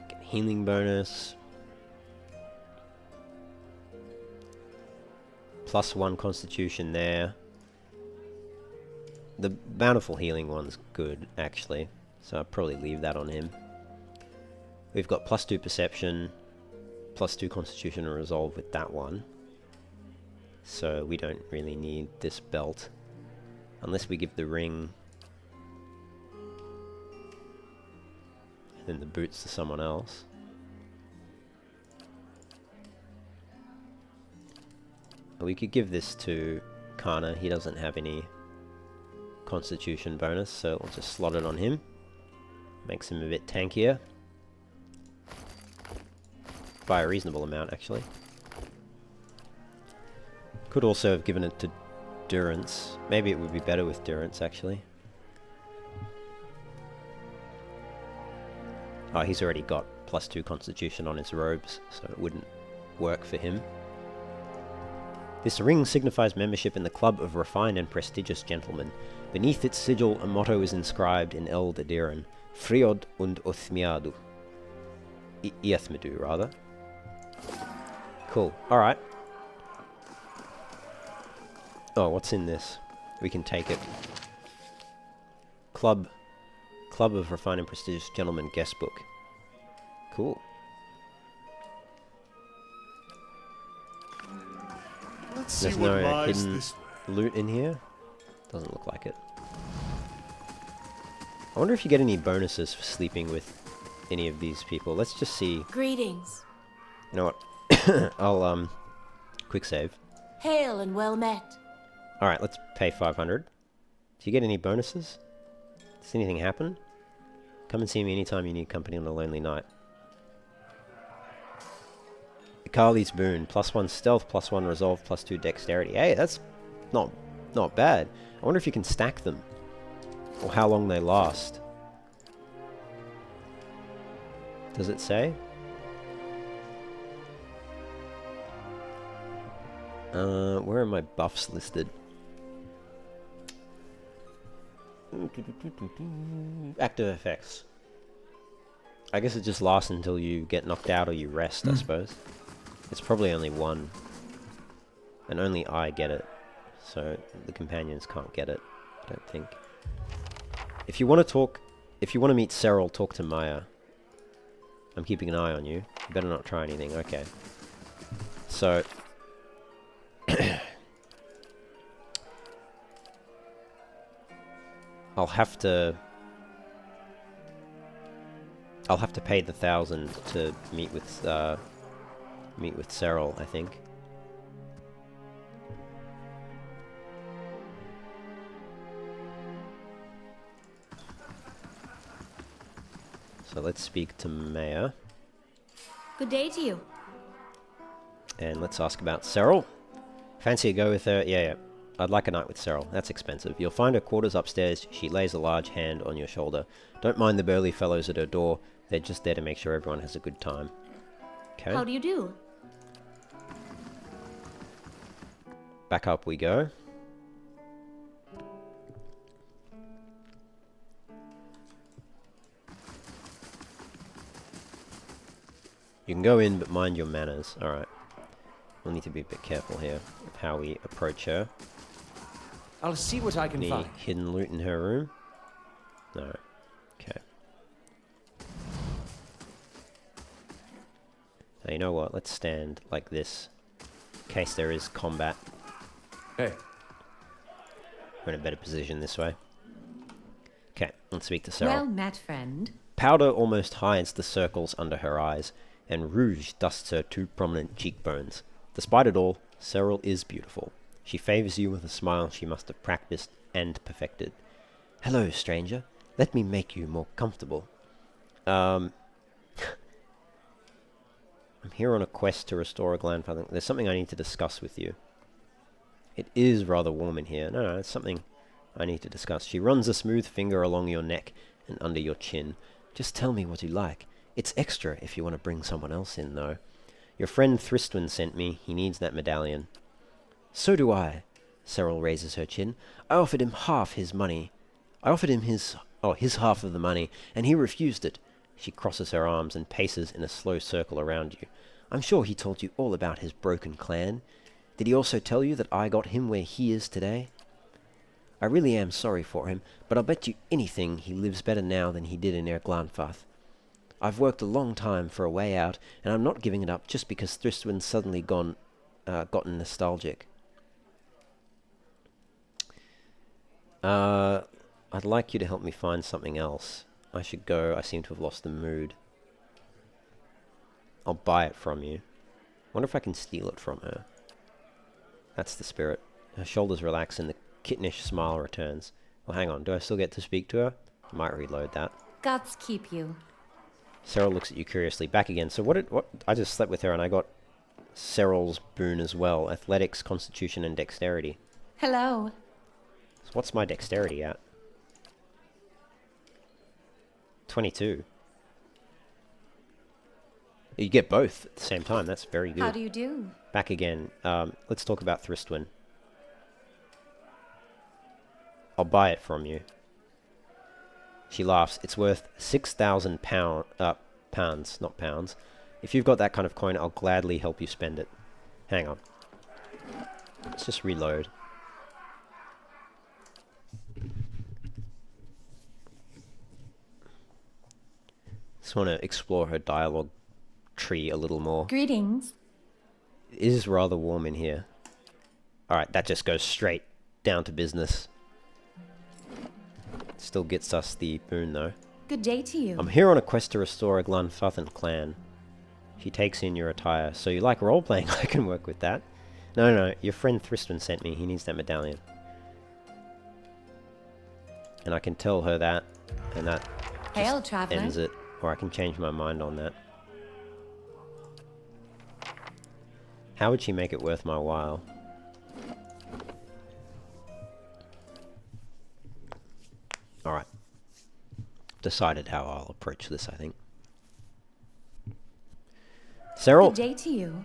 get healing bonus. +1 constitution there. The bountiful healing one's good, actually. So I'll probably leave that on him. We've got +2 perception, +2 constitution and resolve with that one. So we don't really need this belt. Unless we give the ring and then the boots to someone else. We could give this to Kana. He doesn't have any constitution bonus, so we'll just slot it on him. Makes him a bit tankier. By a reasonable amount, actually. Could also have given it to Durance. Maybe it would be better with Durance, actually. Oh, he's already got +2 constitution on his robes, so it wouldn't work for him. This ring signifies membership in the Club of Refined and Prestigious Gentlemen. Beneath its sigil, a motto is inscribed in El Dediran, Friod und Othmiadu. Iathmedu, rather. Cool. Alright. Oh, what's in this? We can take it. Club of Refined and Prestigious Gentlemen guest book. Cool. Let's see There's what no lies hidden this way. loot in here. Doesn't look like it. I wonder if you get any bonuses for sleeping with any of these people. Let's just see. Greetings. You know what? I'll quick save. Hail and well met. Alright, let's pay 500. Do you get any bonuses? Does anything happen? Come and see me anytime you need company on a lonely night. Kali's boon, +1 stealth, +1 resolve, +2 dexterity. Hey, that's not bad. I wonder if you can stack them. Or how long they last. Does it say? Where are my buffs listed? Active effects. I guess it just lasts until you get knocked out or you rest, I suppose. It's probably only one. And only I get it. So the companions can't get it, I don't think. If you want to meet Cyril, talk to Maya. I'm keeping an eye on you. You better not try anything. Okay. So I'll have to pay the 1,000 to meet with Cyril, I think. So let's speak to Maya. Good day to you. And let's ask about Cyril. Fancy a go with her? Yeah. I'd like a night with Cyril. That's expensive. You'll find her quarters upstairs. She lays a large hand on your shoulder. Don't mind the burly fellows at her door. They're just there to make sure everyone has a good time. Okay. How do you do? Back up we go. You can go in, but mind your manners. Alright. We'll need to be a bit careful here of how we approach her. I'll see what I can Any find. hidden loot in her room? No. Okay. Now, you know what? Let's stand like this. In case there is combat. Hey, We're in a better position this way. Okay, let's speak to Cyril. Well met, friend. Powder almost hides the circles under her eyes, and rouge dusts her 2 prominent cheekbones. Despite it all, Cyril is beautiful. She favors you with a smile she must have practiced and perfected. Hello, stranger. Let me make you more comfortable. I'm here on a quest to restore a grandfather. There's something I need to discuss with you. It is rather warm in here. No, it's something I need to discuss. She runs a smooth finger along your neck and under your chin. Just tell me what you like. It's extra if you want to bring someone else in, though. Your friend Thristwin sent me. He needs that medallion. So do I. Cyril raises her chin. I offered him half his money. I offered him his half of the money, and he refused it. She crosses her arms and paces in a slow circle around you. I'm sure he told you all about his broken clan. Did he also tell you that I got him where he is today? I really am sorry for him, but I'll bet you anything he lives better now than he did in Glanfath. I've worked a long time for a way out, and I'm not giving it up just because Thristwin's suddenly gotten nostalgic. I'd like you to help me find something else. I should go. I seem to have lost the mood. I'll buy it from you. Wonder if I can steal it from her. That's the spirit. Her shoulders relax and the kittenish smile returns. Well, hang on. Do I still get to speak to her? I might reload that. Gods keep you. Cyril looks at you curiously. Back again. So what? I just slept with her and I got Cyril's boon as well. Athletics, constitution, and dexterity. Hello. So what's my dexterity at? 22. You get both at the same time. That's very good. How do you do? Back again. Let's talk about Thristwin. I'll buy it from you. She laughs. It's worth 6,000 pounds, not pounds. If you've got that kind of coin, I'll gladly help you spend it. Hang on. Let's just reload. Just want to explore her dialogue tree a little more. Greetings. It is rather warm in here. Alright, that just goes straight down to business. Still gets us the boon, though. Good day to you. I'm here on a quest to restore a Glanfathan clan. She takes in your attire. So you like role-playing? I can work with that. No, your friend Thristwin sent me. He needs that medallion. And I can tell her that, and that Hail, just traveler. ends it. Or I can change my mind on that. How would she make it worth my while? Alright. Decided how I'll approach this, I think. Cyril, Good day to you.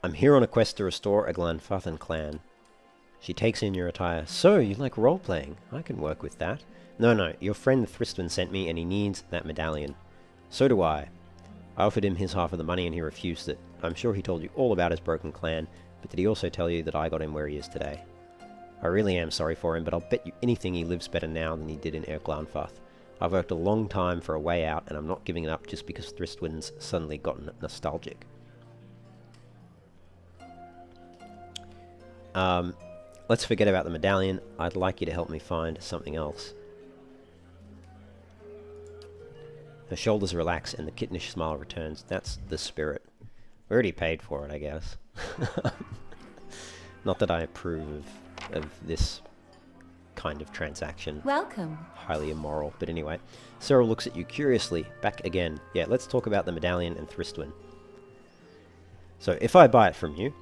I'm here on a quest to restore a Glanfathan clan. She takes in your attire. So, you like role-playing? I can work with that. No, your friend Thristwin sent me and he needs that medallion. So do I. I offered him his half of the money and he refused it. I'm sure he told you all about his broken clan, but did he also tell you that I got him where he is today? I really am sorry for him, but I'll bet you anything he lives better now than he did in Glanfath. I've worked a long time for a way out, and I'm not giving it up just because Thristwin's suddenly gotten nostalgic. Let's forget about the medallion. I'd like you to help me find something else. Her shoulders relax and the kittenish smile returns. That's the spirit. We already paid for it, I guess. Not that I approve of this kind of transaction. Welcome. Highly immoral, but anyway. Cyril looks at you curiously. Back again. Yeah, let's talk about the medallion and Thristwin. So, if I buy it from you,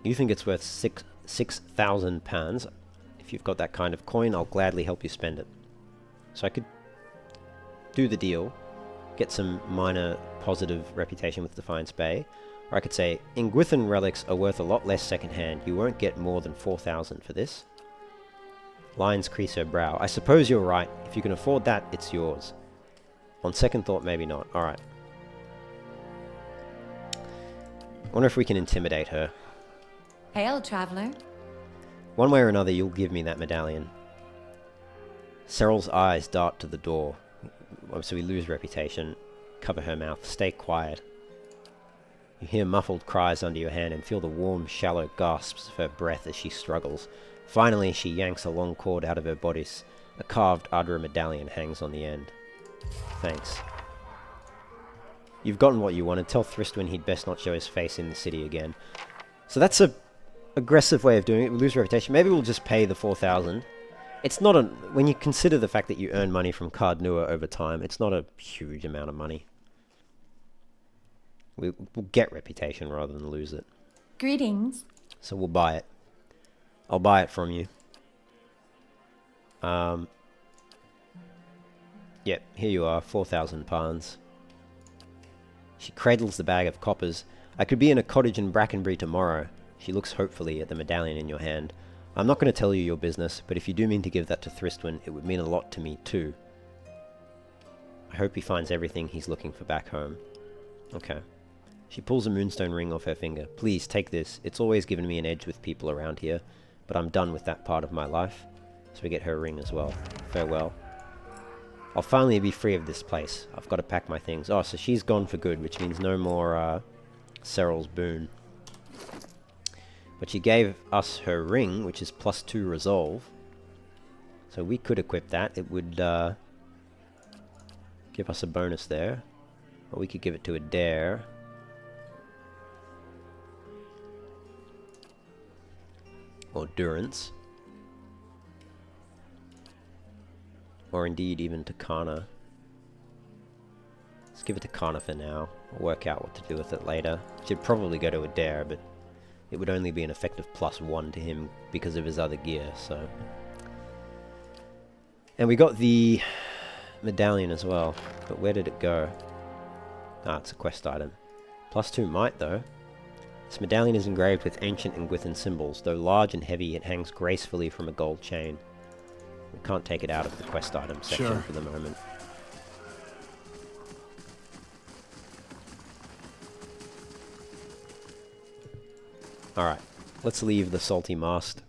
you think it's worth 6,000 pounds. If you've got that kind of coin, I'll gladly help you spend it. So I could do the deal, get some minor positive reputation with Defiance Bay, or I could say, Ingwithan relics are worth a lot less secondhand. You won't get more than 4,000 for this. Lines crease her brow. I suppose you're right. If you can afford that, it's yours. On second thought, maybe not. Alright. Wonder if we can intimidate her. Hail, traveler. One way or another, you'll give me that medallion. Cyril's eyes dart to the door. So we lose reputation. Cover her mouth. Stay quiet. You hear muffled cries under your hand and feel the warm, shallow gasps of her breath as she struggles. Finally, she yanks a long cord out of her bodice. A carved Ardra medallion hangs on the end. Thanks. You've gotten what you wanted. Tell Thristwin he'd best not show his face in the city again. So that's a aggressive way of doing it. We lose reputation. Maybe we'll just pay the 4,000. It's not a... When you consider the fact that you earn money from Card Nua over time, it's not a huge amount of money. We'll get reputation rather than lose it. Greetings. So we'll buy it. I'll buy it from you. Yep, here you are, 4,000 pounds. She cradles the bag of coppers. I could be in a cottage in Brackenbury tomorrow. She looks hopefully at the medallion in your hand. I'm not going to tell you your business, but if you do mean to give that to Thristwin, it would mean a lot to me too. I hope he finds everything he's looking for back home. Okay. She pulls a moonstone ring off her finger. Please, take this. It's always given me an edge with people around here, but I'm done with that part of my life. So we get her ring as well. Farewell. I'll finally be free of this place. I've got to pack my things. Oh, so she's gone for good, which means no more Cyril's boon. But she gave us her ring, which is +2 resolve. So we could equip that. It would give us a bonus there. Or we could give it to a dare. Or durance. Or indeed even to Kana. Let's give it to Kana for now. I'll work out what to do with it later. Should probably go to a dare, but it would only be an effective +1 to him because of his other gear, so. And we got the medallion as well, but where did it go? Ah, it's a quest item. +2 might though. This medallion is engraved with ancient and Gwithan symbols. Though large and heavy, it hangs gracefully from a gold chain. We can't take it out of the quest item section for the moment. Alright, let's leave the salty mast.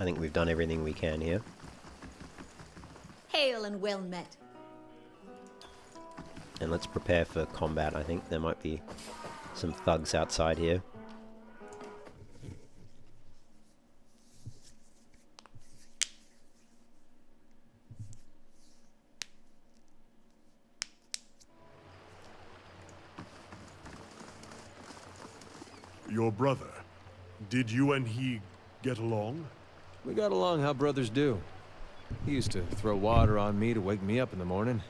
I think we've done everything we can here. Hail and well met. And let's prepare for combat, I think. There might be some thugs outside here. Your brother, did you and he get along? We got along how brothers do. He used to throw water on me to wake me up in the morning.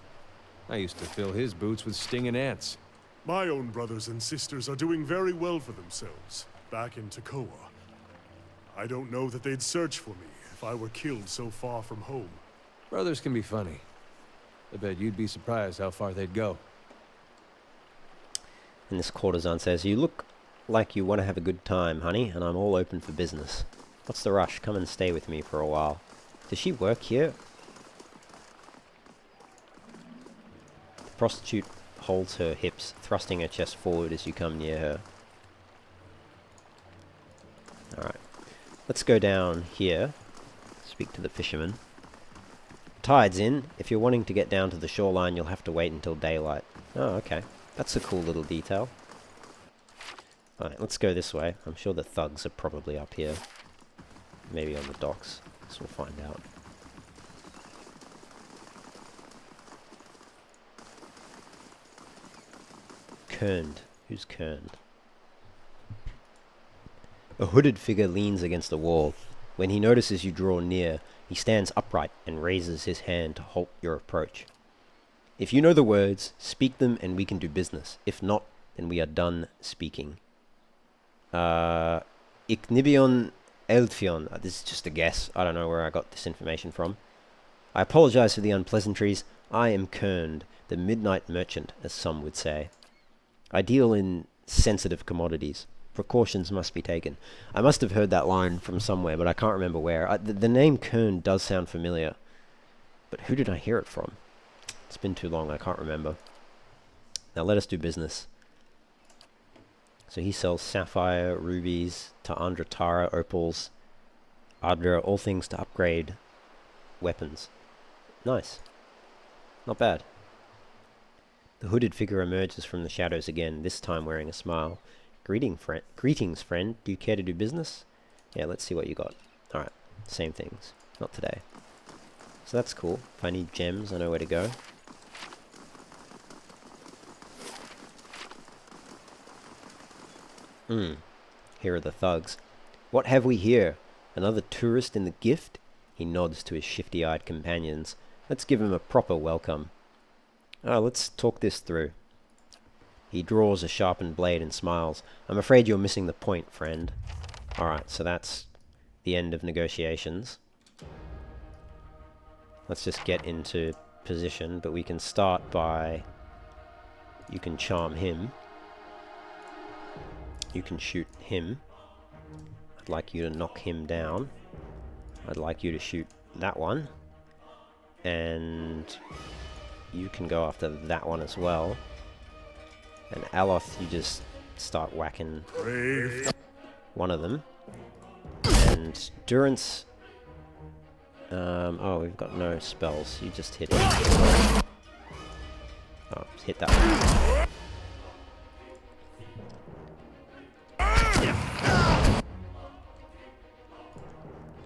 I used to fill his boots with stinging ants. My own brothers and sisters are doing very well for themselves, back in Tekoa. I don't know that they'd search for me if I were killed so far from home. Brothers can be funny. I bet you'd be surprised how far they'd go. And this courtesan says, "You look like you want to have a good time, honey, and I'm all open for business. What's the rush? Come and stay with me for a while." Does she work here? The prostitute holds her hips, thrusting her chest forward as you come near her. Alright. Let's go down here. Speak to the fisherman. Tide's in. If you're wanting to get down to the shoreline, you'll have to wait until daylight. Oh, okay. That's a cool little detail. Alright, let's go this way. I'm sure the thugs are probably up here. Maybe on the docks. So we'll find out. Kerned. Who's Kerned? A hooded figure leans against the wall. When he notices you draw near, he stands upright and raises his hand to halt your approach. If you know the words, speak them and we can do business. If not, then we are done speaking. Iknibion Eldfion. This is just a guess. I don't know where I got this information from. I apologize for the unpleasantries. I am Kerned, the midnight merchant, as some would say. I deal in sensitive commodities. Precautions must be taken. I must have heard that line from somewhere, but I can't remember where. The name Kern does sound familiar. But who did I hear it from? It's been too long, I can't remember. Now let us do business. So he sells sapphire, rubies, to Ondra, Tara, opals, Adra, all things to upgrade weapons. Nice. Not bad. The hooded figure emerges from the shadows again, this time wearing a smile. Greetings, friend. Do you care to do business? Yeah, let's see what you got. Alright, same things. Not today. So that's cool. If I need gems, I know where to go. Here are the thugs. What have we here? Another tourist in the gift? He nods to his shifty-eyed companions. Let's give him a proper welcome. Let's talk this through. He draws a sharpened blade and smiles. I'm afraid you're missing the point, friend. Alright, so that's the end of negotiations. Let's just get into position, but we can start by... You can charm him. You can shoot him. I'd like you to knock him down. I'd like you to shoot that one. And you can go after that one as well. And Aloth, you just start whacking one of them. And Durance... oh, we've got no spells. You just hit it. Oh, hit that one.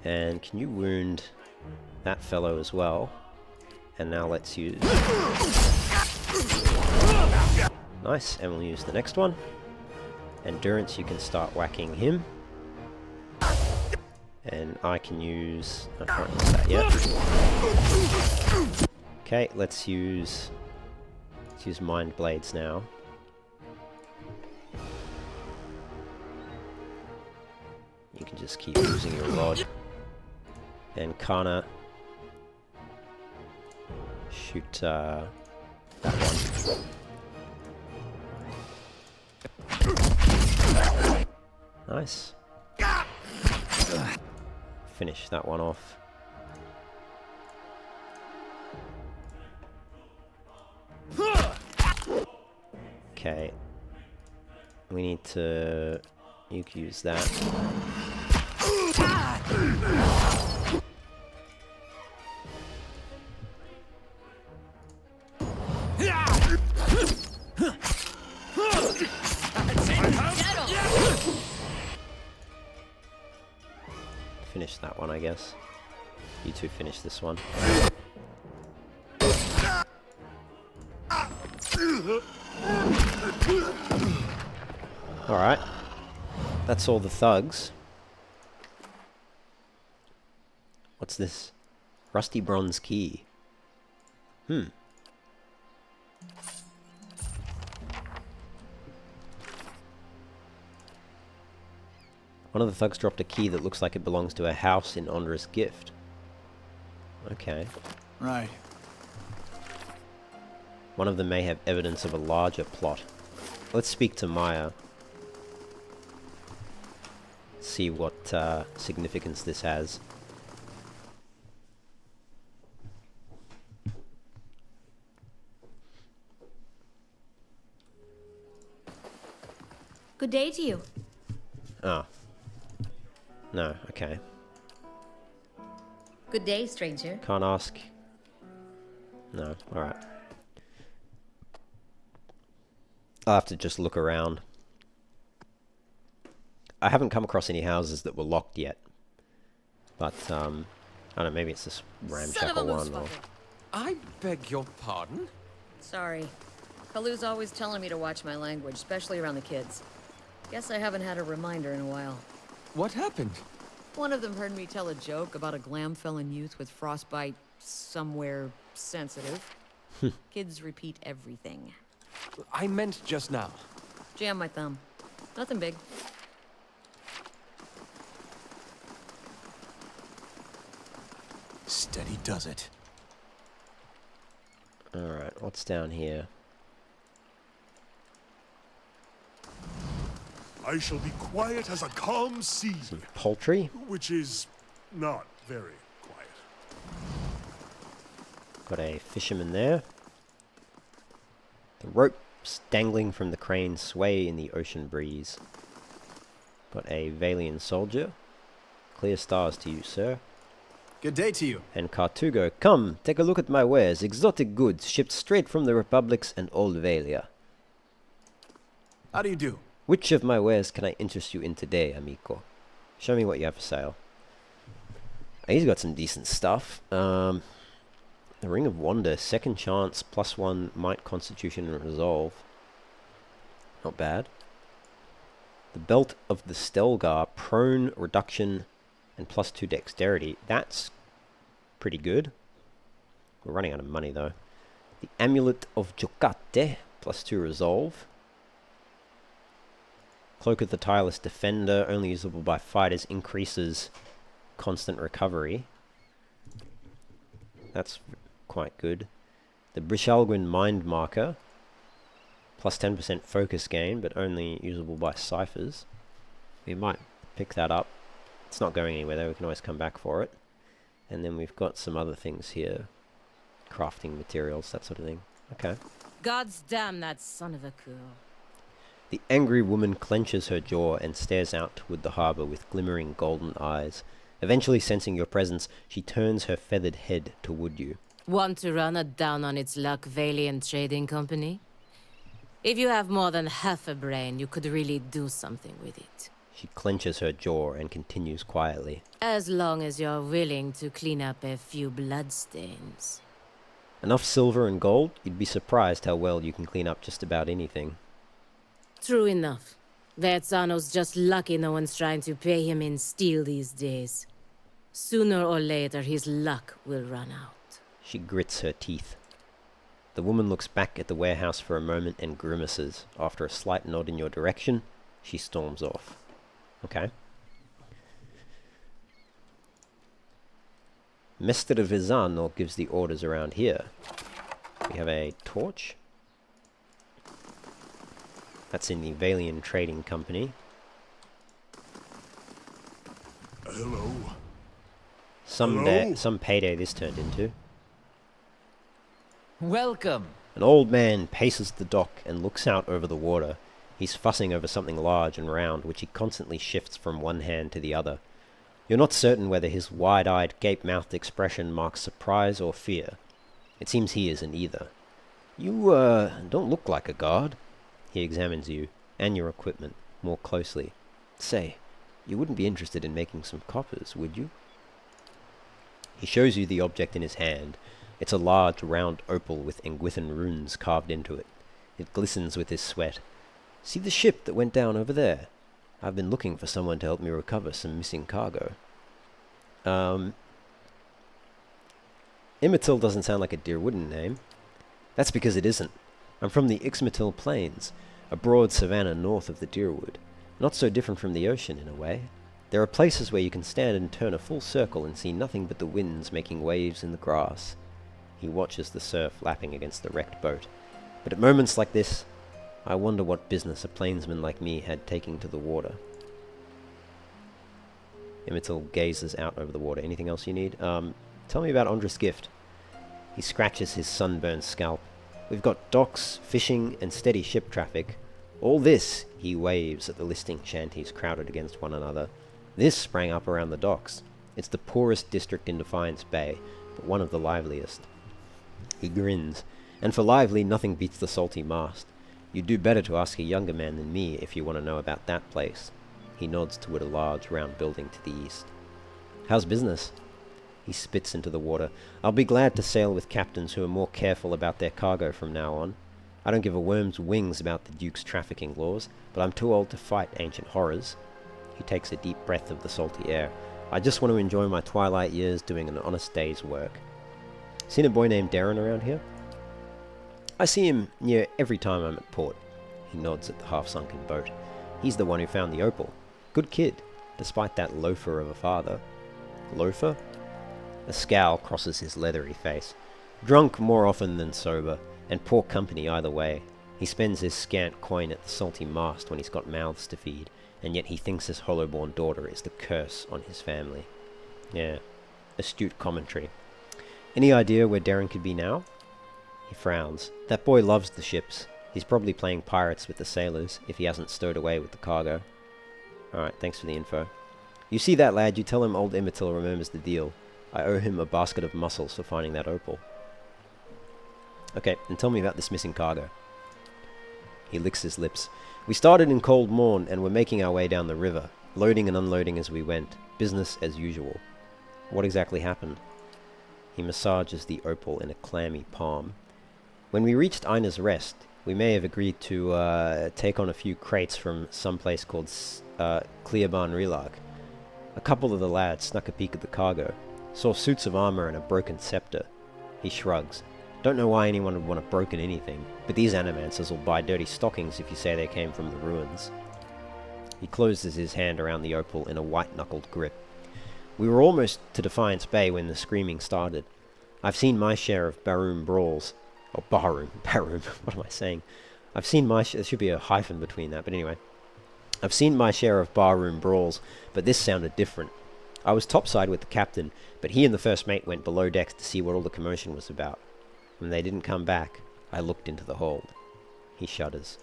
And can you wound that fellow as well? And now let's use... Nice, and we'll use the next one. And Durance, you can start whacking him. And I can use... I can't use that yet. Okay, let's use Mind Blades now. You can just keep using your rod. And Kana, shoot that one. Nice. Finish that one off. Okay. We need to... You can use that. Finish that one, I guess. You two finish this one. Alright. That's all the thugs. What's this? Rusty bronze key. One of the thugs dropped a key that looks like it belongs to a house in Ondra's gift. Okay. Right. One of them may have evidence of a larger plot. Let's speak to Maya. See what significance this has. Good day to you. Oh. No, okay. Good day, stranger. Can't ask. No, alright. I'll have to just look around. I haven't come across any houses that were locked yet. But, I don't know, maybe it's this ramshackle one or... I beg your pardon? Sorry. Kalu's always telling me to watch my language, especially around the kids. Guess I haven't had a reminder in a while. What happened? One of them heard me tell a joke about a Glamfellan youth with frostbite somewhere sensitive. Kids repeat everything. I meant just now. Jam my thumb. Nothing big. Steady does it. Alright, what's down here? I shall be quiet as a calm sea, Some poultry. which is not very quiet. Got a fisherman there. The ropes dangling from the crane sway in the ocean breeze. Got a Valian soldier. Clear stars to you, sir. Good day to you. And Cartugo, come, take a look at my wares. Exotic goods shipped straight from the Republics and Old Valia. How do you do? Which of my wares can I interest you in today, amico? Show me what you have for sale. He's got some decent stuff. The Ring of Wonder, second chance, +1 might, constitution, and resolve. Not bad. The Belt of the Stelgar, prone, reduction, and +2 dexterity. That's pretty good. We're running out of money though. The Amulet of Jocate, +2 resolve. Cloak of the Tireless Defender, only usable by fighters, increases constant recovery. That's quite good. The Brishalgwin Mind Marker, plus 10% focus gain, but only usable by ciphers. We might pick that up. It's not going anywhere though, we can always come back for it. And then we've got some other things here. Crafting materials, that sort of thing. Okay. God's damn that son of a girl. The angry woman clenches her jaw and stares out toward the harbour with glimmering golden eyes. Eventually sensing your presence, she turns her feathered head toward you. Want to run it down on its luck, Valiant Trading Company? If you have more than half a brain, you could really do something with it. She clenches her jaw and continues quietly. As long as you're willing to clean up a few bloodstains. Enough silver and gold, you'd be surprised how well you can clean up just about anything. True enough. Vertzano's just lucky no one's trying to pay him in steel these days. Sooner or later, his luck will run out. She grits her teeth. The woman looks back at the warehouse for a moment and grimaces. After a slight nod in your direction, she storms off. Okay. Mester Vizano gives the orders around here. We have a torch. That's in the Valiant Trading Company. Hello. Some payday this turned into. Welcome. An old man paces the dock and looks out over the water. He's fussing over something large and round, which he constantly shifts from one hand to the other. You're not certain whether his wide-eyed, gape-mouthed expression marks surprise or fear. It seems he isn't either. You, don't look like a guard. He examines you, and your equipment, more closely. Say, you wouldn't be interested in making some coppers, would you? He shows you the object in his hand. It's a large, round opal with Engwithan runes carved into it. It glistens with his sweat. See the ship that went down over there? I've been looking for someone to help me recover some missing cargo. Imitil doesn't sound like a Deerwooden name. That's because it isn't. I'm from the Ixmitil Plains, a broad savanna north of the Deerwood. Not so different from the ocean in a way. There are places where you can stand and turn a full circle and see nothing but the winds making waves in the grass. He watches the surf lapping against the wrecked boat. But at moments like this, I wonder what business a plainsman like me had taking to the water. Imitil gazes out over the water. Anything else you need? Tell me about Ondra's gift. He scratches his sunburned scalp. We've got docks, fishing, and steady ship traffic. All this, he waves at the listing shanties crowded against one another. This sprang up around the docks. It's the poorest district in Defiance Bay, but one of the liveliest. He grins. And for lively, nothing beats the salty mast. You'd do better to ask a younger man than me if you want to know about that place. He nods toward a large, round building to the east. How's business? He spits into the water. I'll be glad to sail with captains who are more careful about their cargo from now on. I don't give a worm's wings about the Duke's trafficking laws, but I'm too old to fight ancient horrors. He takes a deep breath of the salty air. I just want to enjoy my twilight years doing an honest day's work. Seen a boy named Darren around here? I see him near every time I'm at port. He nods at the half-sunken boat. He's the one who found the opal. Good kid, despite that loafer of a father. Loafer? A scowl crosses his leathery face. Drunk more often than sober, and poor company either way. He spends his scant coin at the salty mast when he's got mouths to feed, and yet he thinks his hollow-born daughter is the curse on his family. Yeah, astute commentary. Any idea where Darren could be now? He frowns. That boy loves the ships. He's probably playing pirates with the sailors, if he hasn't stowed away with the cargo. Alright, thanks for the info. You see that lad, you tell him old Imitil remembers the deal. I owe him a basket of mussels for finding that opal. Okay, and tell me about this missing cargo. He licks his lips. We started in Cold Morn and were making our way down the river, loading and unloading as we went. Business as usual. What exactly happened? He massages the opal in a clammy palm. When we reached Ina's Rest, we may have agreed to take on a few crates from some place called Cleoban Rilag. A couple of the lads snuck a peek at the cargo, saw suits of armor and a broken scepter. He shrugs. Don't know why anyone would want a broken anything, but these animancers will buy dirty stockings if you say they came from the ruins. He closes his hand around the opal in a white-knuckled grip. We were almost to Defiance Bay when the screaming started. I've seen my share of barroom brawls. Oh, barroom. What am I saying? I've seen my there should be a hyphen between that, but anyway. I've seen my share of barroom brawls, but this sounded different. I was topside with the captain, but he and the first mate went below decks to see what all the commotion was about. When they didn't come back, I looked into the hold. He shudders.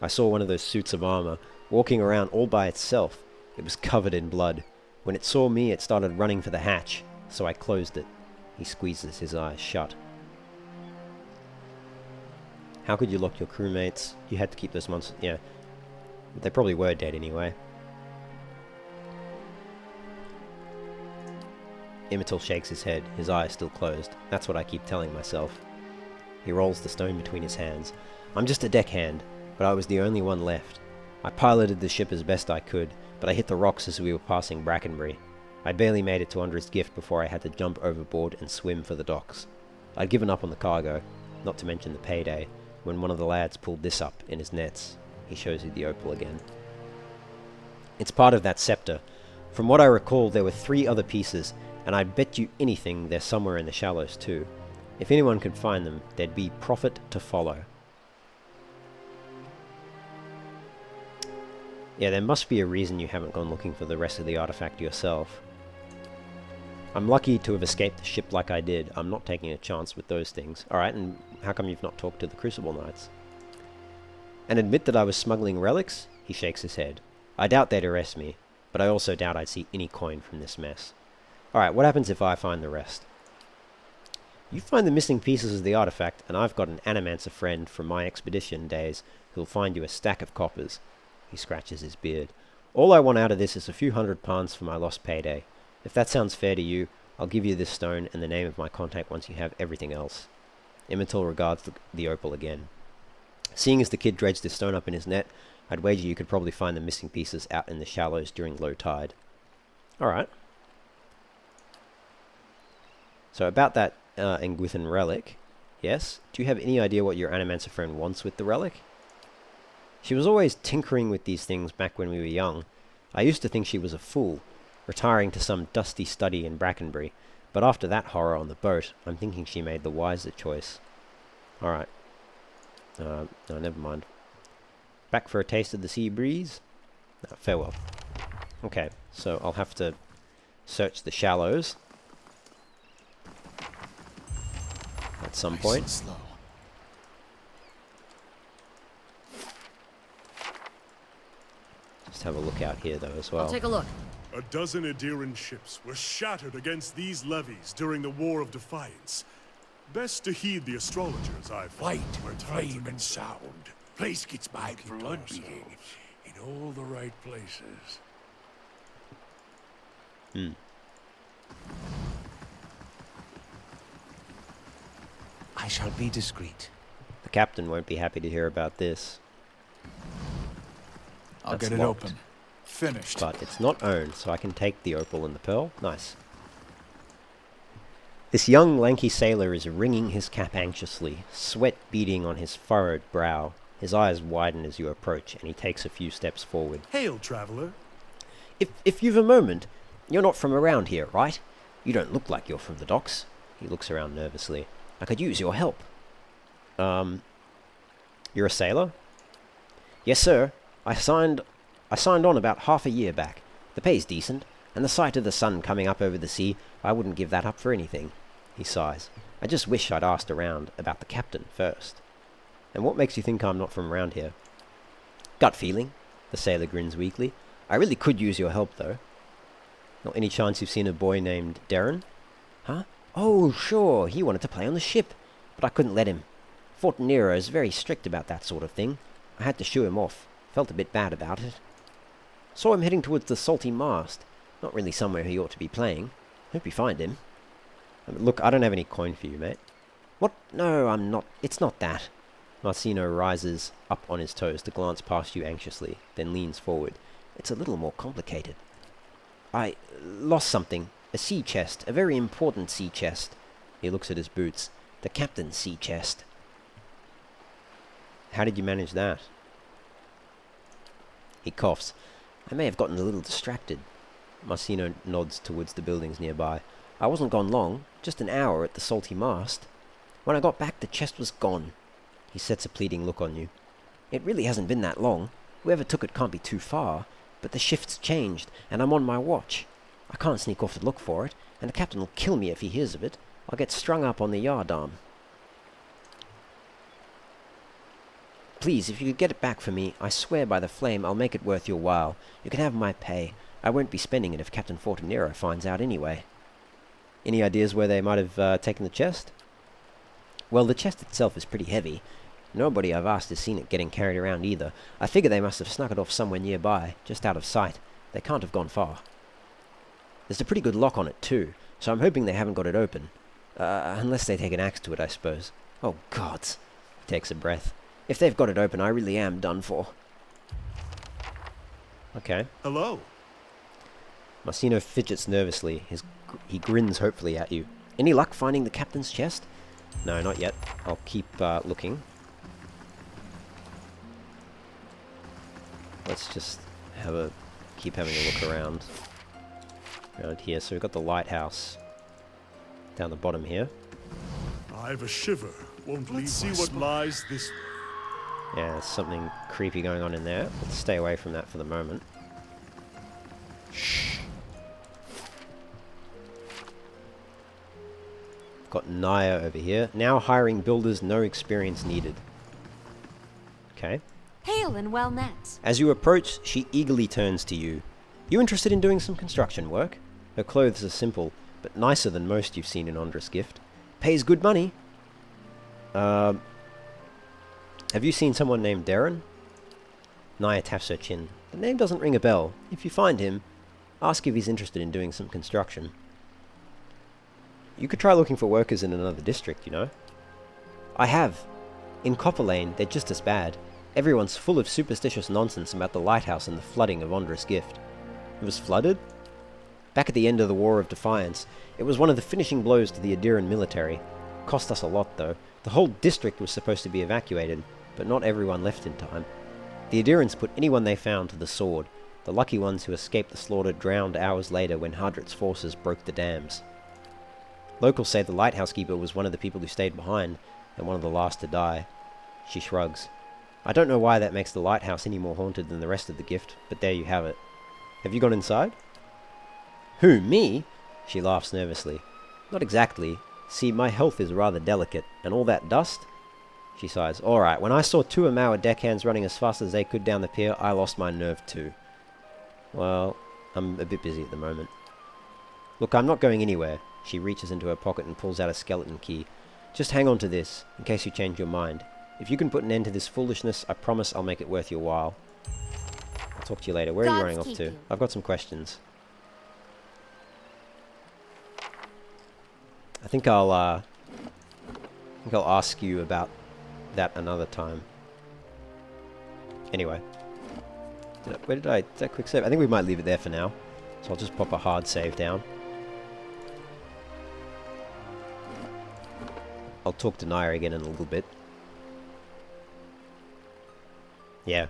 I saw one of those suits of armor walking around all by itself. It was covered in blood. When it saw me, it started running for the hatch, so I closed it. He squeezes his eyes shut. How could you lock your crewmates? You had to keep those monsters... Yeah. They probably were dead anyway. Imital shakes his head, his eyes still closed. That's what I keep telling myself. He rolls the stone between his hands. I'm just a deckhand, but I was the only one left. I piloted the ship as best I could, but I hit the rocks as we were passing Brackenbury. I barely made it to Ondra's gift before I had to jump overboard and swim for the docks. I'd given up on the cargo, not to mention the payday, when one of the lads pulled this up in his nets. He shows you the opal again. It's part of that scepter. From what I recall, there were 3 other pieces, and I'd bet you anything they're somewhere in the shallows too. If anyone could find them, there'd be profit to follow. Yeah, there must be a reason you haven't gone looking for the rest of the artifact yourself. I'm lucky to have escaped the ship like I did. I'm not taking a chance with those things. Alright, and how come you've not talked to the Crucible Knights? And admit that I was smuggling relics? He shakes his head. I doubt they'd arrest me, but I also doubt I'd see any coin from this mess. Alright, what happens if I find the rest? You find the missing pieces of the artifact, and I've got an animancer friend from my expedition days who'll find you a stack of coppers. He scratches his beard. All I want out of this is a few £100 for my lost payday. If that sounds fair to you, I'll give you this stone and the name of my contact once you have everything else. Immatul regards the opal again. Seeing as the kid dredged this stone up in his net, I'd wager you could probably find the missing pieces out in the shallows during low tide. Alright. So about that Engwithan relic, yes? Do you have any idea what your animancer friend wants with the relic? She was always tinkering with these things back when we were young. I used to think she was a fool, retiring to some dusty study in Brackenbury, but after that horror on the boat, I'm thinking she made the wiser choice. Alright. No, never mind. Back for a taste of the sea breeze? No, farewell. Okay, so I'll have to search the shallows at some point. Nice and slow. Just have a look out here though as well. I'll take a look. A dozen Adiran ships were shattered against these levies during the War of Defiance. Best to heed the astrologers, I find. Light, flame, and sound. Place gets my blood beating in all the right places. I shall be discreet. The captain won't be happy to hear about this. I'll That's get it locked. open. Finished. But it's not owned, so I can take the opal and the pearl. Nice. This young, lanky sailor is wringing his cap anxiously, sweat beading on his furrowed brow. His eyes widen as you approach, and he takes a few steps forward. Hail, traveler. If you've a moment, you're not from around here, right? You don't look like you're from the docks. He looks around nervously. I could use your help. You're a sailor? Yes, sir. I signed on about half a year back. The pay's decent, and the sight of the sun coming up over the sea, I wouldn't give that up for anything. He sighs. I just wish I'd asked around about the captain first. And what makes you think I'm not from around here? Gut feeling. The sailor grins weakly. I really could use your help, though. Not any chance you've seen a boy named Darren? Huh? Oh, sure, he wanted to play on the ship, but I couldn't let him. Fort Nero is very strict about that sort of thing. I had to shoo him off. Felt a bit bad about it. Saw him heading towards the salty mast. Not really somewhere he ought to be playing. Hope you find him. Look, I don't have any coin for you, mate. What? No, I'm not. It's not that. Marcino rises up on his toes to glance past you anxiously, then leans forward. It's a little more complicated. I lost something. A sea chest. A very important sea chest. He looks at his boots. The captain's sea chest. How did you manage that? He coughs. I may have gotten a little distracted. Marcino nods towards the buildings nearby. I wasn't gone long, just an hour at the Salty Mast. When I got back, the chest was gone. He sets a pleading look on you. It really hasn't been that long. Whoever took it can't be too far, but the shift's changed, and I'm on my watch. I can't sneak off to look for it, and the captain will kill me if he hears of it. I'll get strung up on the yardarm. Please, if you could get it back for me, I swear by the flame I'll make it worth your while. You can have my pay. I won't be spending it if Captain Fortinero finds out anyway. Any ideas where they might have taken the chest? Well, the chest itself is pretty heavy. Nobody I've asked has seen it getting carried around either. I figure they must have snuck it off somewhere nearby, just out of sight. They can't have gone far. There's a pretty good lock on it too, so I'm hoping they haven't got it open. Unless they take an axe to it, I suppose. Oh, gods. He takes a breath. If they've got it open, I really am done for. Okay. Hello. Marcino fidgets nervously. He grins hopefully at you. Any luck finding the captain's chest? No, not yet. I'll keep looking. Let's just keep having a look around here. So we've got the lighthouse down the bottom here. I've a shiver. Won't leave. See what lies this. Yeah, there's something creepy going on in there. Let's stay away from that for the moment. Shh. Got Naya over here. Now hiring builders, no experience needed. Okay. Hail and well met. As you approach, she eagerly turns to you. You interested in doing some construction work? Her clothes are simple, but nicer than most you've seen in Ondra's gift. Pays good money. Have you seen someone named Darren? Naya taps her chin. The name doesn't ring a bell. If you find him, ask if he's interested in doing some construction. You could try looking for workers in another district, you know. I have. In Copper Lane, they're just as bad. Everyone's full of superstitious nonsense about the lighthouse and the flooding of Ondra's gift. It was flooded? Back at the end of the War of Defiance, it was one of the finishing blows to the Adiran military. Cost us a lot, though. The whole district was supposed to be evacuated, but not everyone left in time. The Adirans put anyone they found to the sword. The lucky ones who escaped the slaughter drowned hours later when Hardrit's forces broke the dams. Locals say the lighthouse keeper was one of the people who stayed behind, and one of the last to die. She shrugs. I don't know why that makes the lighthouse any more haunted than the rest of the gift, but there you have it. Have you gone inside? Who, me? She laughs nervously. Not exactly. See, my health is rather delicate, and all that dust? She sighs. Alright, when I saw two Amawa deckhands running as fast as they could down the pier, I lost my nerve too. Well, I'm a bit busy at the moment. Look, I'm not going anywhere. She reaches into her pocket and pulls out a skeleton key. Just hang on to this, in case you change your mind. If you can put an end to this foolishness, I promise I'll make it worth your while. I'll talk to you later. Where are you running off to? I've got some questions. I think I'll ask you about that another time. Anyway. Did I quick save? I think we might leave it there for now. So I'll just pop a hard save down. I'll talk to Naya again in a little bit. Yeah.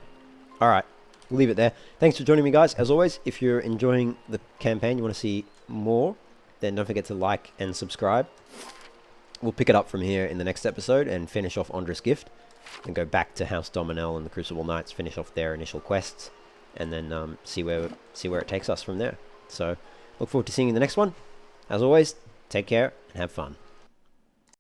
Alright. We'll leave it there. Thanks for joining me, guys. As always, if you're enjoying the campaign, you want to see more, then don't forget to like and subscribe. We'll pick it up from here in the next episode and finish off Ondra's gift. And go back to House Dominel and the Crucible Knights, finish off their initial quests. And then see where it takes us from there. So, look forward to seeing you in the next one. As always, take care and have fun.